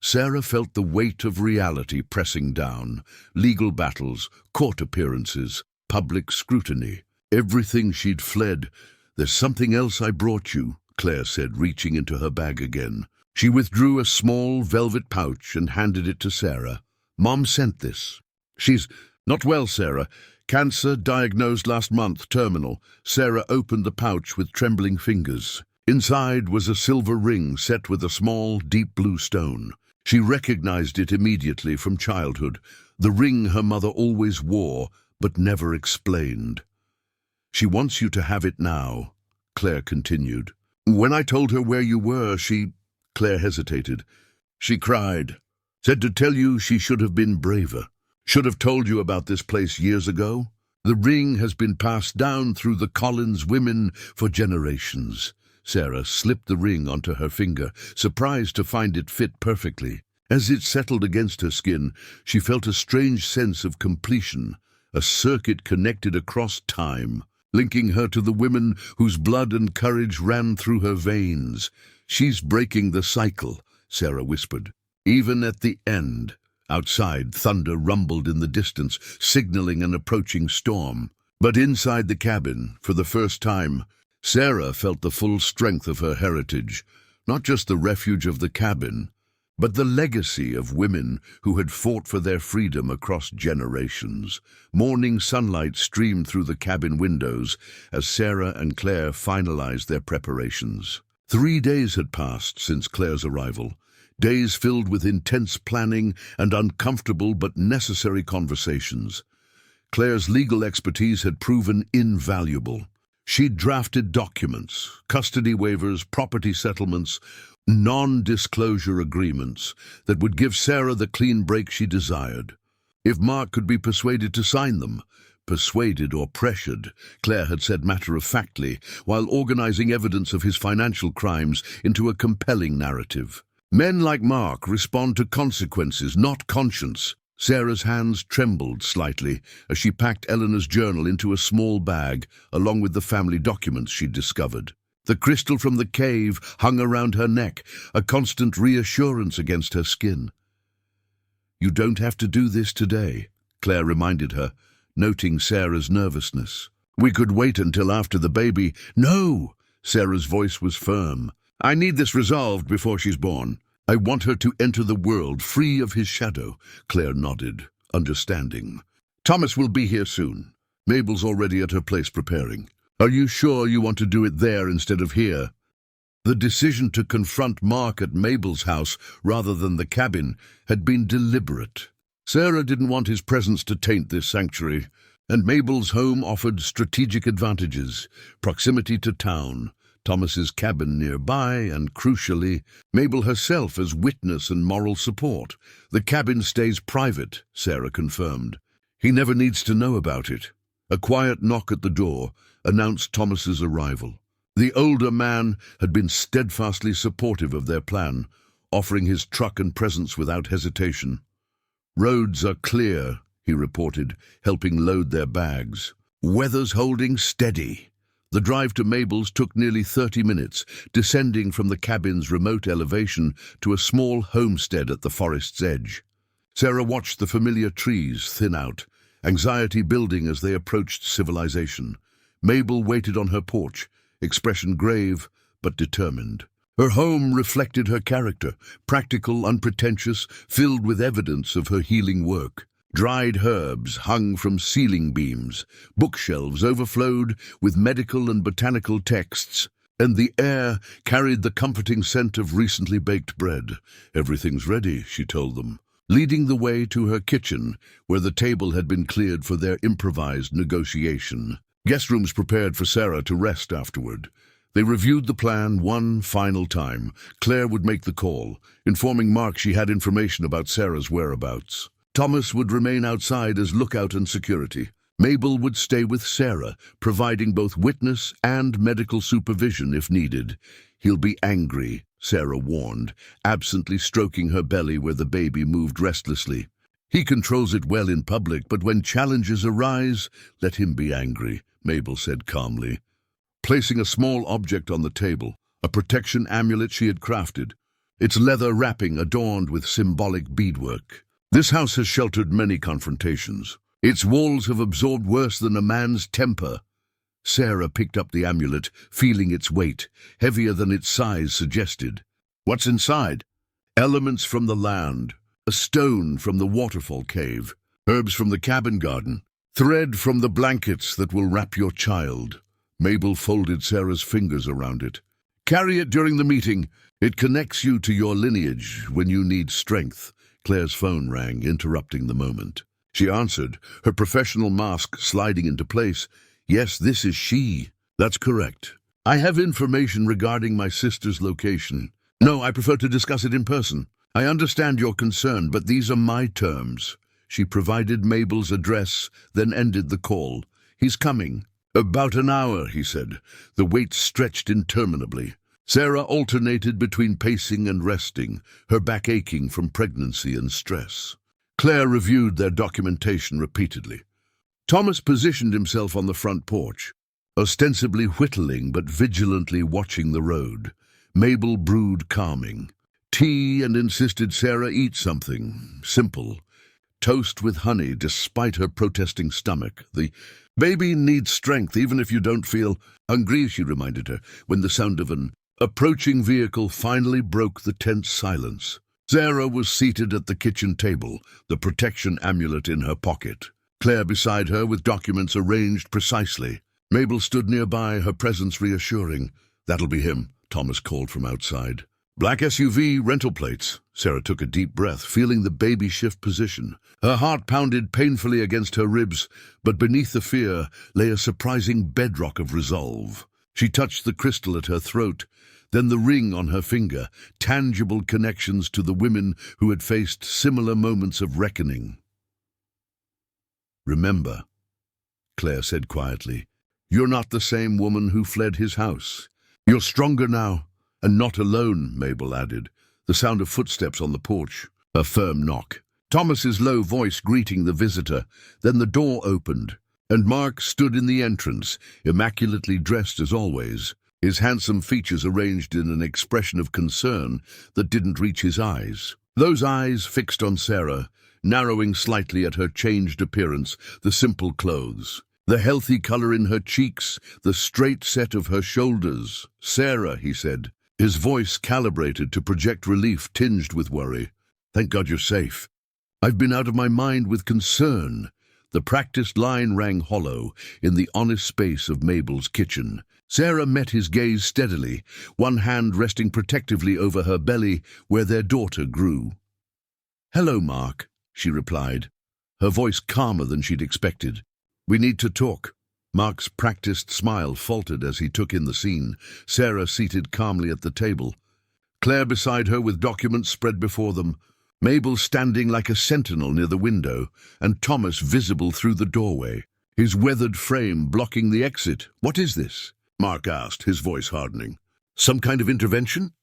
Sarah felt the weight of reality pressing down. Legal battles, court appearances, public scrutiny. Everything she'd fled. There's something else I brought you, Claire said, reaching into her bag again. She withdrew a small velvet pouch and handed it to Sarah. Mom sent this. She's not well, Sarah. Cancer diagnosed last month, terminal. Sarah opened the pouch with trembling fingers. Inside was a silver ring set with a small, deep blue stone. She recognized it immediately from childhood, the ring her mother always wore, but never explained. She wants you to have it now, Claire continued. When I told her where you were, Claire hesitated. She cried, said to tell you she should have been braver, should have told you about this place years ago. The ring has been passed down through the Collins women for generations. Sarah slipped the ring onto her finger, surprised to find it fit perfectly. As it settled against her skin, she felt a strange sense of completion, a circuit connected across time, linking her to the women whose blood and courage ran through her veins. She's breaking the cycle, Sarah whispered. Even at the end. Outside, thunder rumbled in the distance, signaling an approaching storm. But inside the cabin, for the first time, Sarah felt the full strength of her heritage, not just the refuge of the cabin, but the legacy of women who had fought for their freedom across generations. Morning sunlight streamed through the cabin windows as Sarah and Claire finalized their preparations. 3 days had passed since Claire's arrival, days filled with intense planning and uncomfortable but necessary conversations. Claire's legal expertise had proven invaluable. She'd drafted documents, custody waivers, property settlements, non-disclosure agreements that would give Sarah the clean break she desired. If Mark could be persuaded to sign them, persuaded or pressured, Claire had said matter-of-factly, while organizing evidence of his financial crimes into a compelling narrative. Men like Mark respond to consequences, not conscience. Sarah's hands trembled slightly as she packed Eleanor's journal into a small bag, along with the family documents she'd discovered. The crystal from the cave hung around her neck, a constant reassurance against her skin. "You don't have to do this today," Claire reminded her, noting Sarah's nervousness. "We could wait until after the baby." "No!" Sarah's voice was firm. "I need this resolved before she's born. I want her to enter the world free of his shadow." Claire nodded, understanding. "Thomas will be here soon. Mabel's already at her place preparing. Are you sure you want to do it there instead of here?" The decision to confront Mark at Mabel's house rather than the cabin had been deliberate. Sarah didn't want his presence to taint this sanctuary, and Mabel's home offered strategic advantages: proximity to town, Thomas's cabin nearby, and crucially, Mabel herself as witness and moral support. "The cabin stays private," Sarah confirmed. "He never needs to know about it." A quiet knock at the door announced Thomas's arrival. The older man had been steadfastly supportive of their plan, offering his truck and presence without hesitation. "Roads are clear," he reported, helping load their bags. "Weather's holding steady." The drive to Mabel's took nearly 30 minutes, descending from the cabin's remote elevation to a small homestead at the forest's edge. Sarah watched the familiar trees thin out, anxiety building as they approached civilization. Mabel waited on her porch, expression grave but determined. Her home reflected her character, practical, unpretentious, filled with evidence of her healing work. Dried herbs hung from ceiling beams, bookshelves overflowed with medical and botanical texts, and the air carried the comforting scent of recently baked bread. "Everything's ready," she told them, leading the way to her kitchen, where the table had been cleared for their improvised negotiation. Guest rooms prepared for Sarah to rest afterward. They reviewed the plan one final time. Claire would make the call, informing Mark she had information about Sarah's whereabouts. Thomas would remain outside as lookout and security. Mabel would stay with Sarah, providing both witness and medical supervision if needed. "He'll be angry," Sarah warned, absently stroking her belly where the baby moved restlessly. "He controls it well in public, but when challenges arise, let him be angry," Mabel said calmly. Placing a small object on the table, a protection amulet she had crafted, its leather wrapping adorned with symbolic beadwork. "This house has sheltered many confrontations. Its walls have absorbed worse than a man's temper." Sarah picked up the amulet, feeling its weight, heavier than its size suggested. "What's inside?" "Elements from the land, a stone from the waterfall cave, herbs from the cabin garden, thread from the blankets that will wrap your child." Mabel folded Sarah's fingers around it. "Carry it during the meeting. It connects you to your lineage when you need strength." Claire's phone rang, interrupting the moment. She answered, her professional mask sliding into place. "Yes, this is she." "That's correct. I have information regarding my sister's location." "No, I prefer to discuss it in person. I understand your concern, but these are my terms." She provided Mabel's address, then ended the call. "He's coming." "About an hour," he said. The wait stretched interminably. Sarah alternated between pacing and resting, her back aching from pregnancy and stress. Claire reviewed their documentation repeatedly. Thomas positioned himself on the front porch, ostensibly whittling but vigilantly watching the road. Mabel brewed calming tea and insisted Sarah eat something simple. Toast with honey, despite her protesting stomach. The baby needs strength, even if you don't feel hungry, she reminded her, when the sound of an approaching vehicle finally broke the tense silence. Sarah was seated at the kitchen table, the protection amulet in her pocket. Claire beside her with documents arranged precisely. Mabel stood nearby, her presence reassuring. "That'll be him," Thomas called from outside. "Black SUV, rental plates." Sarah took a deep breath, feeling the baby shift position. Her heart pounded painfully against her ribs, but beneath the fear lay a surprising bedrock of resolve. She touched the crystal at her throat, then the ring on her finger, tangible connections to the women who had faced similar moments of reckoning. "Remember," Claire said quietly, "you're not the same woman who fled his house. You're stronger now, and not alone," Mabel added, the sound of footsteps on the porch, a firm knock. Thomas's low voice greeting the visitor, then the door opened, and Mark stood in the entrance, immaculately dressed as always, his handsome features arranged in an expression of concern that didn't reach his eyes. Those eyes fixed on Sarah, narrowing slightly at her changed appearance, the simple clothes, the healthy color in her cheeks, the straight set of her shoulders. "Sarah," he said, his voice calibrated to project relief tinged with worry. "Thank God you're safe. I've been out of my mind with concern." The practiced line rang hollow in the honest space of Mabel's kitchen. Sarah met his gaze steadily, one hand resting protectively over her belly where their daughter grew. "Hello, Mark," she replied, her voice calmer than she'd expected. "We need to talk." Mark's practiced smile faltered as he took in the scene, Sarah seated calmly at the table, Claire beside her with documents spread before them, Mabel standing like a sentinel near the window, and Thomas visible through the doorway, his weathered frame blocking the exit. "What is this?" Mark asked, his voice hardening. "Some kind of intervention?"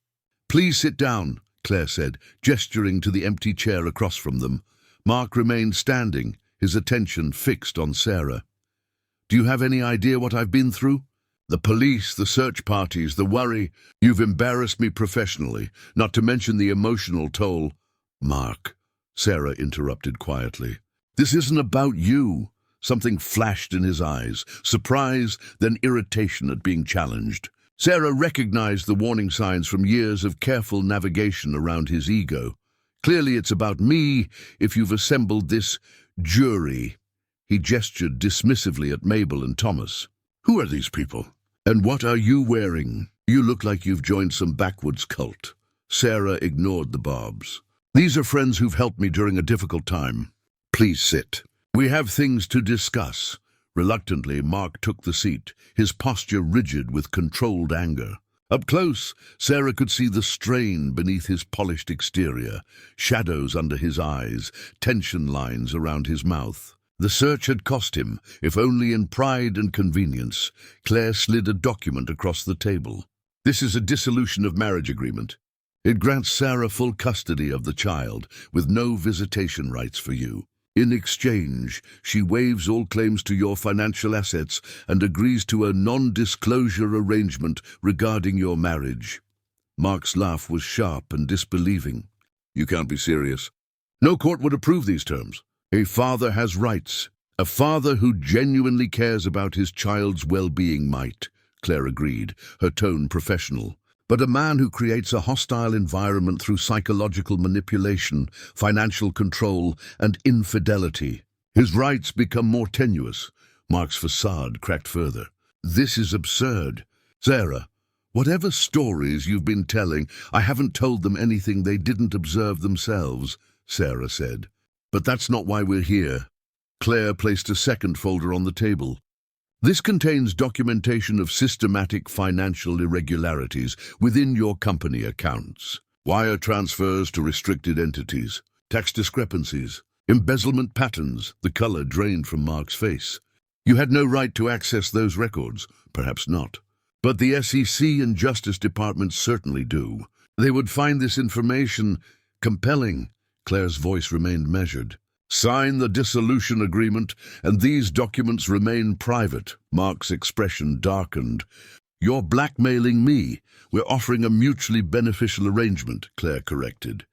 "Please sit down," Claire said, gesturing to the empty chair across from them. Mark remained standing, his attention fixed on Sarah. "Do you have any idea what I've been through? The police, the search parties, the worry. You've embarrassed me professionally, not to mention the emotional toll." "Mark," Sarah interrupted quietly, "this isn't about you." Something flashed in his eyes, surprise, then irritation at being challenged. Sarah recognized the warning signs from years of careful navigation around his ego. "Clearly it's about me if you've assembled this jury." He gestured dismissively at Mabel and Thomas. "Who are these people? And what are you wearing? You look like you've joined some backwoods cult." Sarah ignored the barbs. "These are friends who've helped me during a difficult time. Please sit. We have things to discuss." Reluctantly, Mark took the seat, his posture rigid with controlled anger. Up close, Sarah could see the strain beneath his polished exterior, shadows under his eyes, tension lines around his mouth. The search had cost him, if only in pride and convenience. Claire slid a document across the table. "This is a dissolution of marriage agreement. It grants Sarah full custody of the child, with no visitation rights for you. In exchange, she waives all claims to your financial assets and agrees to a non-disclosure arrangement regarding your marriage." Mark's laugh was sharp and disbelieving. "You can't be serious." "No court would approve these terms. A father has rights. A father who genuinely cares about his child's well-being might," Claire agreed, her tone professional. "But a man who creates a hostile environment through psychological manipulation, financial control, and infidelity, his rights become more tenuous." Mark's facade cracked further. "This is absurd. Sarah, whatever stories you've been telling, I haven't told them anything they didn't observe themselves," Sarah said. "But that's not why we're here." Claire placed a second folder on the table. "This contains documentation of systematic financial irregularities within your company accounts. Wire transfers to restricted entities, tax discrepancies, embezzlement patterns." The color drained from Mark's face. "You had no right to access those records." "Perhaps not. But the SEC and Justice Department certainly do. They would find this information compelling." Claire's voice remained measured. "Sign the dissolution agreement, and these documents remain private." Mark's expression darkened. "You're blackmailing me. We're offering a mutually beneficial arrangement," Claire corrected.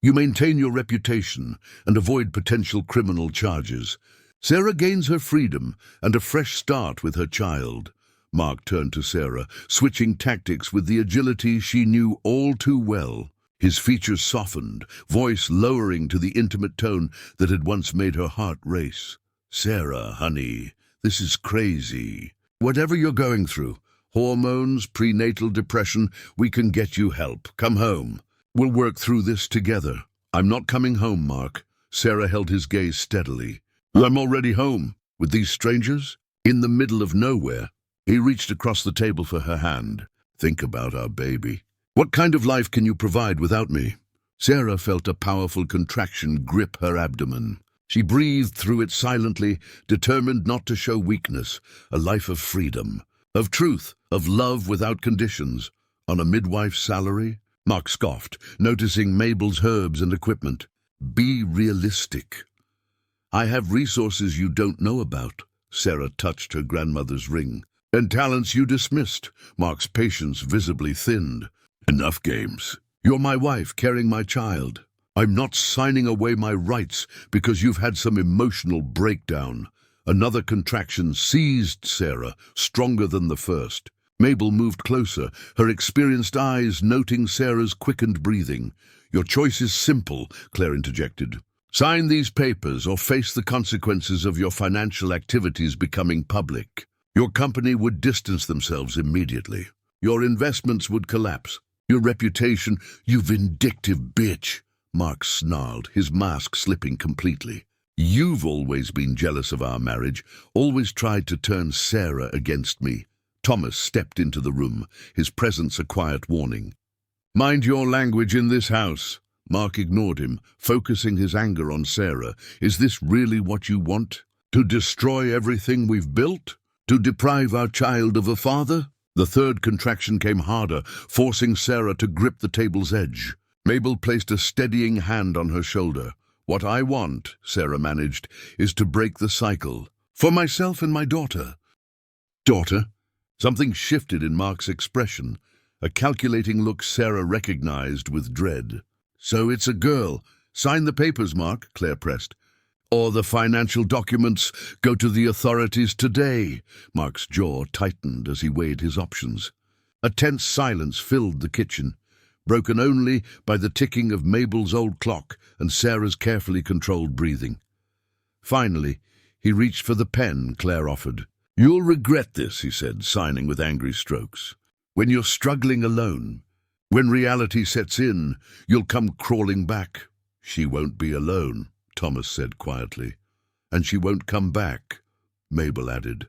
You maintain your reputation and avoid potential criminal charges. Sarah gains her freedom and a fresh start with her child. Mark turned to Sarah, switching tactics with the agility she knew all too well. His features softened, voice lowering to the intimate tone that had once made her heart race. Sarah, honey, this is crazy. Whatever you're going through, hormones, prenatal depression, we can get you help. Come home. We'll work through this together. I'm not coming home, Mark. Sarah held his gaze steadily. I'm already home. With these strangers? In the middle of nowhere. He reached across the table for her hand. Think about our baby. What kind of life can you provide without me? Sarah felt a powerful contraction grip her abdomen. She breathed through it silently, determined not to show weakness. A life of freedom, of truth, of love without conditions. On a midwife's salary? Mark scoffed, noticing Mabel's herbs and equipment. Be realistic. I have resources you don't know about. Sarah touched her grandmother's ring. And talents you dismissed. Mark's patience visibly thinned. Enough games. You're my wife, carrying my child. I'm not signing away my rights because you've had some emotional breakdown. Another contraction seized Sarah, stronger than the first. Mabel moved closer, her experienced eyes noting Sarah's quickened breathing. Your choice is simple, Claire interjected. Sign these papers or face the consequences of your financial activities becoming public. Your company would distance themselves immediately. Your investments would collapse. Your reputation, you vindictive bitch. Mark snarled, his mask slipping completely. You've always been jealous of our marriage, always tried to turn Sarah against me. Thomas stepped into the room, his presence a quiet warning. Mind your language in this house. Mark ignored him, focusing his anger on Sarah. Is this really what you want? To destroy everything we've built? To deprive our child of a father? The third contraction came harder, forcing Sarah to grip the table's edge. Mabel placed a steadying hand on her shoulder. What I want, Sarah managed, is to break the cycle. For myself and my daughter. Daughter? Something shifted in Mark's expression, a calculating look Sarah recognized with dread. So it's a girl. Sign the papers, Mark, Claire pressed. Or the financial documents go to the authorities today. Mark's jaw tightened as he weighed his options. A tense silence filled the kitchen, broken only by the ticking of Mabel's old clock and Sarah's carefully controlled breathing. Finally, he reached for the pen Claire offered. You'll regret this, he said, signing with angry strokes. When you're struggling alone, when reality sets in, you'll come crawling back. She won't be alone, Thomas said quietly. And she won't come back, Mabel added.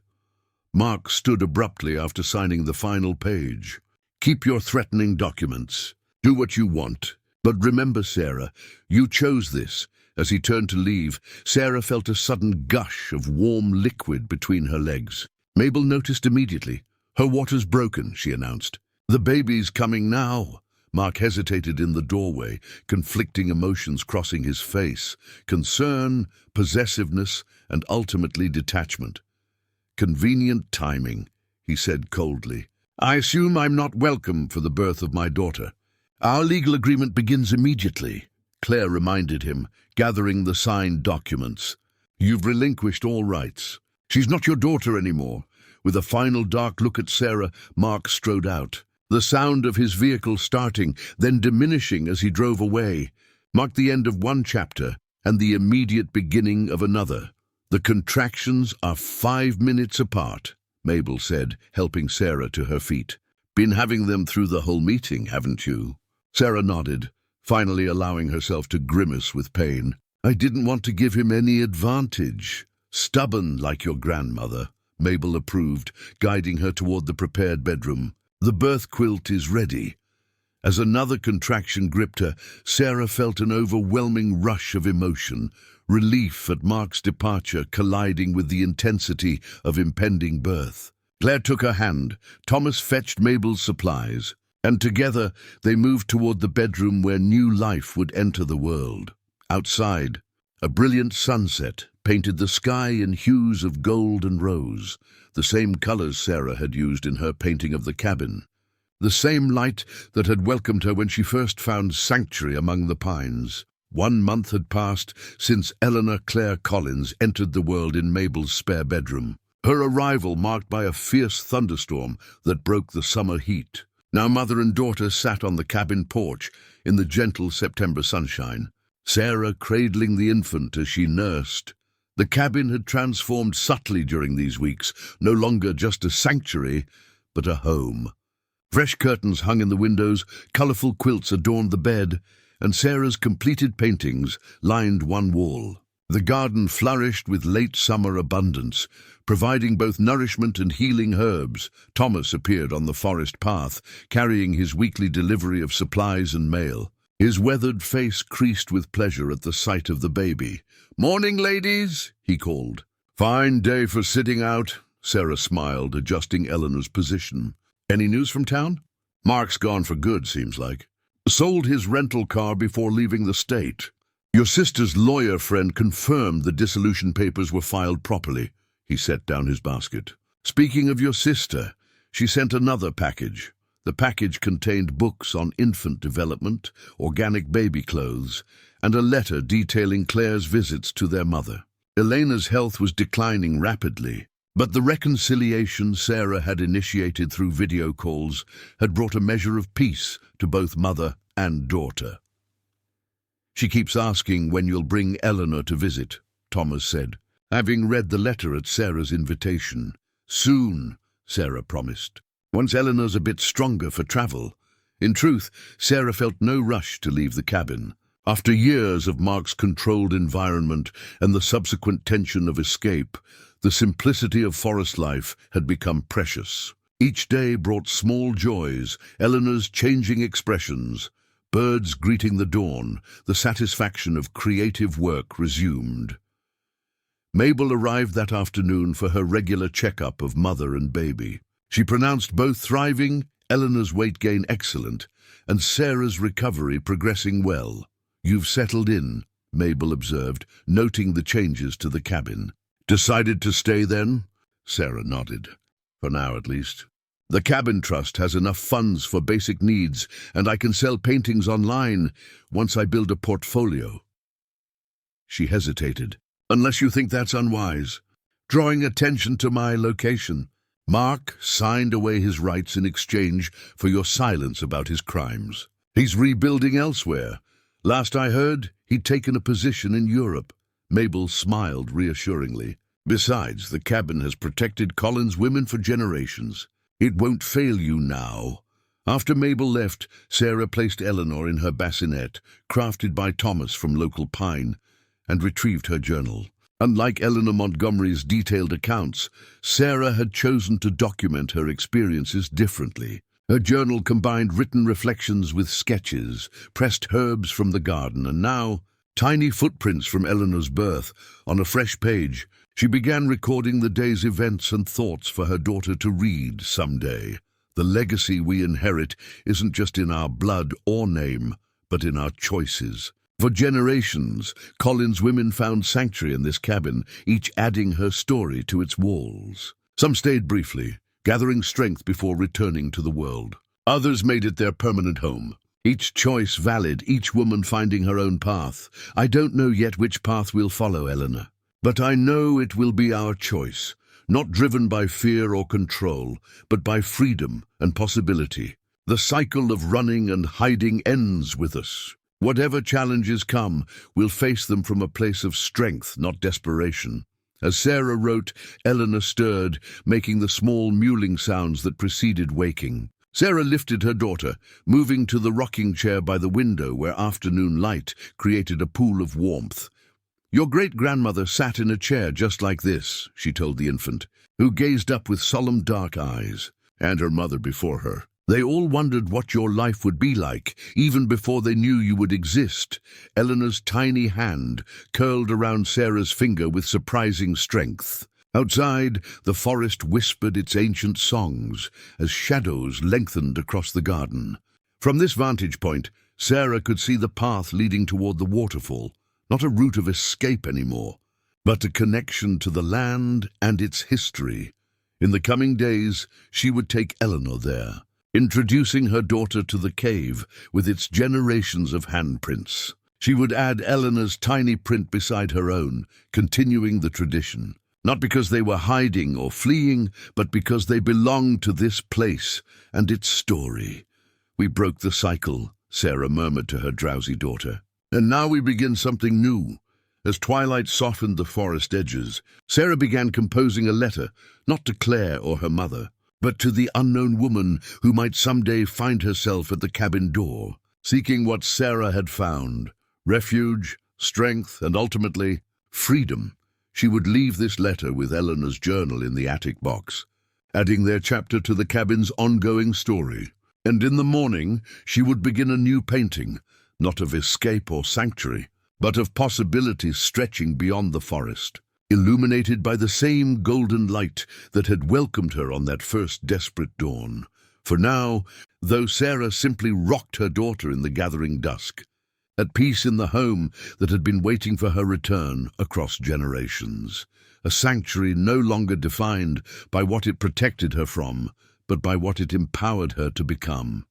Mark stood abruptly after signing the final page. Keep your threatening documents. Do what you want. But remember, Sarah, you chose this. As he turned to leave, Sarah felt a sudden gush of warm liquid between her legs. Mabel noticed immediately. Her water's broken, she announced. The baby's coming now. Mark hesitated in the doorway, conflicting emotions crossing his face. Concern, possessiveness, and ultimately detachment. Convenient timing, he said coldly. I assume I'm not welcome for the birth of my daughter. Our legal agreement begins immediately, Claire reminded him, gathering the signed documents. You've relinquished all rights. She's not your daughter anymore. With a final dark look at Sarah, Mark strode out. The sound of his vehicle starting, then diminishing as he drove away, marked the end of one chapter and the immediate beginning of another. The contractions are 5 minutes apart, Mabel said, helping Sarah to her feet. Been having them through the whole meeting, haven't you? Sarah nodded, finally allowing herself to grimace with pain. I didn't want to give him any advantage. Stubborn like your grandmother, Mabel approved, guiding her toward the prepared bedroom. The birth quilt is ready. As another contraction gripped her, Sarah felt an overwhelming rush of emotion, relief at Mark's departure colliding with the intensity of impending birth. Claire took her hand, Thomas fetched Mabel's supplies, and together they moved toward the bedroom where new life would enter the world. Outside, a brilliant sunset painted the sky in hues of gold and rose, the same colors Sarah had used in her painting of the cabin. the same light that had welcomed her when she first found sanctuary among the pines. 1 month had passed since Eleanor Clare Collins entered the world in Mabel's spare bedroom, her arrival marked by a fierce thunderstorm that broke the summer heat. Now mother and daughter sat on the cabin porch in the gentle September sunshine, Sarah cradling the infant as she nursed. The cabin had transformed subtly during these weeks, no longer just a sanctuary, but a home. Fresh curtains hung in the windows, colourful quilts adorned the bed, and Sarah's completed paintings lined one wall. The garden flourished with late summer abundance, providing both nourishment and healing herbs. Thomas appeared on the forest path, carrying his weekly delivery of supplies and mail. His weathered face creased with pleasure at the sight of the baby. "Morning, ladies," he called. "Fine day for sitting out," Sarah smiled, adjusting Eleanor's position. "Any news from town?" "Mark's gone for good, seems like. Sold his rental car before leaving the state. Your sister's lawyer friend confirmed the dissolution papers were filed properly." He set down his basket. "Speaking of your sister, she sent another package. The package contained books on infant development, organic baby clothes, and a letter detailing Claire's visits to their mother. Elena's health was declining rapidly, but the reconciliation Sarah had initiated through video calls had brought a measure of peace to both mother and daughter. "She keeps asking when you'll bring Eleanor to visit," Thomas said, having read the letter at Sarah's invitation. "Soon," Sarah promised, "once Eleanor's a bit stronger for travel." In truth, Sarah felt no rush to leave the cabin. After years of Mark's controlled environment and the subsequent tension of escape, the simplicity of forest life had become precious. Each day brought small joys, Eleanor's changing expressions, birds greeting the dawn, the satisfaction of creative work resumed. Mabel arrived that afternoon for her regular checkup of mother and baby. She pronounced both thriving, Eleanor's weight gain excellent, and Sarah's recovery progressing well. "You've settled in," Mabel observed, noting the changes to the cabin. "Decided to stay then?" Sarah nodded. "For now, at least. The Cabin Trust has enough funds for basic needs, and I can sell paintings online once I build a portfolio." She hesitated. "Unless you think that's unwise. Drawing attention to my location. Mark signed away his rights in exchange for your silence about his crimes. He's rebuilding elsewhere. Last I heard, he'd taken a position in Europe." Mabel smiled reassuringly. "Besides, the cabin has protected Collins women for generations. It won't fail you now." After Mabel left, Sarah placed Eleanor in her bassinet, crafted by Thomas from local pine, and retrieved her journal. Unlike Eleanor Montgomery's detailed accounts, Sarah had chosen to document her experiences differently. Her journal combined written reflections with sketches, pressed herbs from the garden, and now, tiny footprints from Eleanor's birth. On a fresh page, she began recording the day's events and thoughts for her daughter to read someday. The legacy we inherit isn't just in our blood or name, but in our choices. For generations, Collins women found sanctuary in this cabin, each adding her story to its walls. Some stayed briefly, gathering strength before returning to the world. Others made it their permanent home. Each choice valid, each woman finding her own path. I don't know yet which path we'll follow, Eleanor. But I know it will be our choice, not driven by fear or control, but by freedom and possibility. The cycle of running and hiding ends with us. Whatever challenges come, we'll face them from a place of strength, not desperation. As Sarah wrote, Eleanor stirred, making the small mewling sounds that preceded waking. Sarah lifted her daughter, moving to the rocking chair by the window where afternoon light created a pool of warmth. "Your great-grandmother sat in a chair just like this," she told the infant, who gazed up with solemn dark eyes, and her mother before her. "They all wondered what your life would be like, even before they knew you would exist." Eleanor's tiny hand curled around Sarah's finger with surprising strength. Outside, the forest whispered its ancient songs as shadows lengthened across the garden. From this vantage point, Sarah could see the path leading toward the waterfall, not a route of escape anymore, but a connection to the land and its history. In the coming days, she would take Eleanor there. introducing her daughter to the cave with its generations of handprints. She would add Eleanor's tiny print beside her own, continuing the tradition. Not because they were hiding or fleeing, but because they belonged to this place and its story. "We broke the cycle," Sarah murmured to her drowsy daughter. "And now we begin something new." As twilight softened the forest edges, Sarah began composing a letter, not to Claire or her mother, but to the unknown woman who might someday find herself at the cabin door, seeking what Sarah had found: refuge, strength, and ultimately, freedom. She would leave this letter with Eleanor's journal in the attic box, adding their chapter to the cabin's ongoing story. And in the morning, she would begin a new painting, not of escape or sanctuary, but of possibilities stretching beyond the forest, illuminated by the same golden light that had welcomed her on that first desperate dawn. For now, though Sarah simply rocked her daughter in the gathering dusk, at peace in the home that had been waiting for her return across generations, a sanctuary no longer defined by what it protected her from, but by what it empowered her to become.